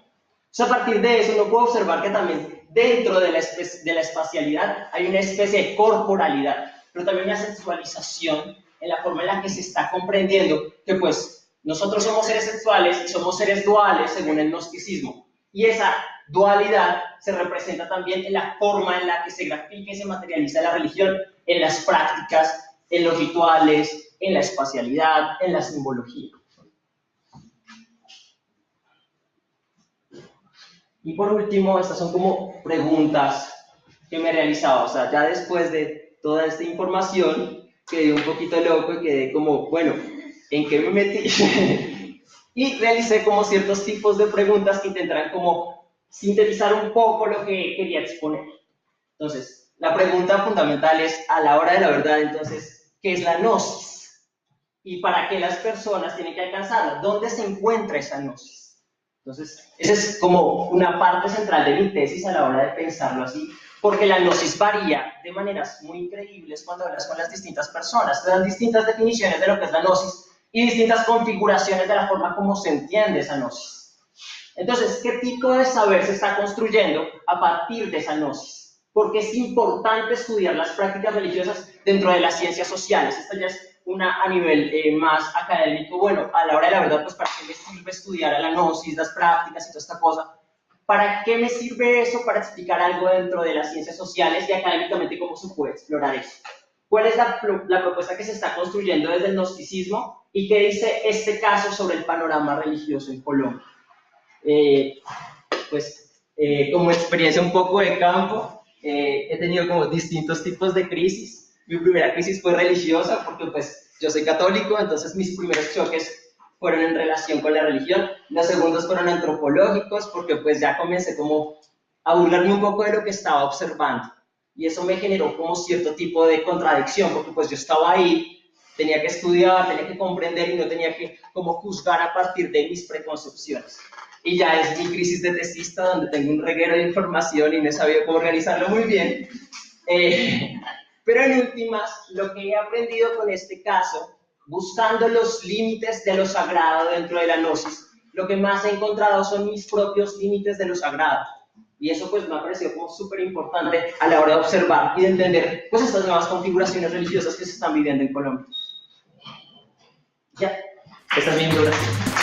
A partir de eso uno puede observar que también dentro de la espacialidad hay una especie de corporalidad, pero también una sexualización en la forma en la que se está comprendiendo que pues nosotros somos seres sexuales y somos seres duales según el gnosticismo. Y esa dualidad se representa también en la forma en la que se grafica y se materializa la religión, en las prácticas, en los rituales, en la espacialidad, en la simbología. Y por último, estas son como preguntas que me he realizado. O sea, ya después de toda esta información, quedé un poquito loco y quedé como, bueno, ¿en qué me metí? Y realicé como ciertos tipos de preguntas que intentarán como sintetizar un poco lo que quería exponer. Entonces, la pregunta fundamental es, a la hora de la verdad, entonces, ¿qué es la gnosis? ¿Y para qué las personas tienen que alcanzarla? ¿Dónde se encuentra esa gnosis? Entonces, esa es como una parte central de mi tesis a la hora de pensarlo así, porque la gnosis varía de maneras muy increíbles cuando hablas con las distintas personas. Te dan distintas definiciones de lo que es la gnosis y distintas configuraciones de la forma como se entiende esa gnosis. Entonces, ¿qué tipo de saber se está construyendo a partir de esa gnosis? Porque es importante estudiar las prácticas religiosas dentro de las ciencias sociales. Esto ya es a nivel más académico. Bueno, a la hora de la verdad, pues ¿para qué me sirve estudiar a la gnosis, las prácticas y toda esta cosa? ¿Para qué me sirve eso? Para explicar algo dentro de las ciencias sociales y académicamente cómo se puede explorar eso. ¿Cuál es la propuesta que se está construyendo desde el gnosticismo y qué dice este caso sobre el panorama religioso en Colombia? Como experiencia un poco de campo, he tenido como distintos tipos de crisis. Mi primera crisis fue religiosa porque pues yo soy católico, entonces mis primeros choques fueron en relación con la religión. Los segundos fueron antropológicos porque pues ya comencé como a burlarme un poco de lo que estaba observando. Y eso me generó como cierto tipo de contradicción porque pues yo estaba ahí, tenía que estudiar, tenía que comprender y no tenía que como juzgar a partir de mis preconcepciones. Y ya es mi crisis de tesista donde tengo un reguero de información y no he sabido cómo organizarlo muy bien. Pero en últimas, lo que he aprendido con este caso, buscando los límites de lo sagrado dentro de la gnosis, lo que más he encontrado son mis propios límites de lo sagrado. Y eso pues me ha parecido como súper importante a la hora de observar y de entender pues estas nuevas configuraciones religiosas que se están viviendo en Colombia. Ya, esta es mi introducción.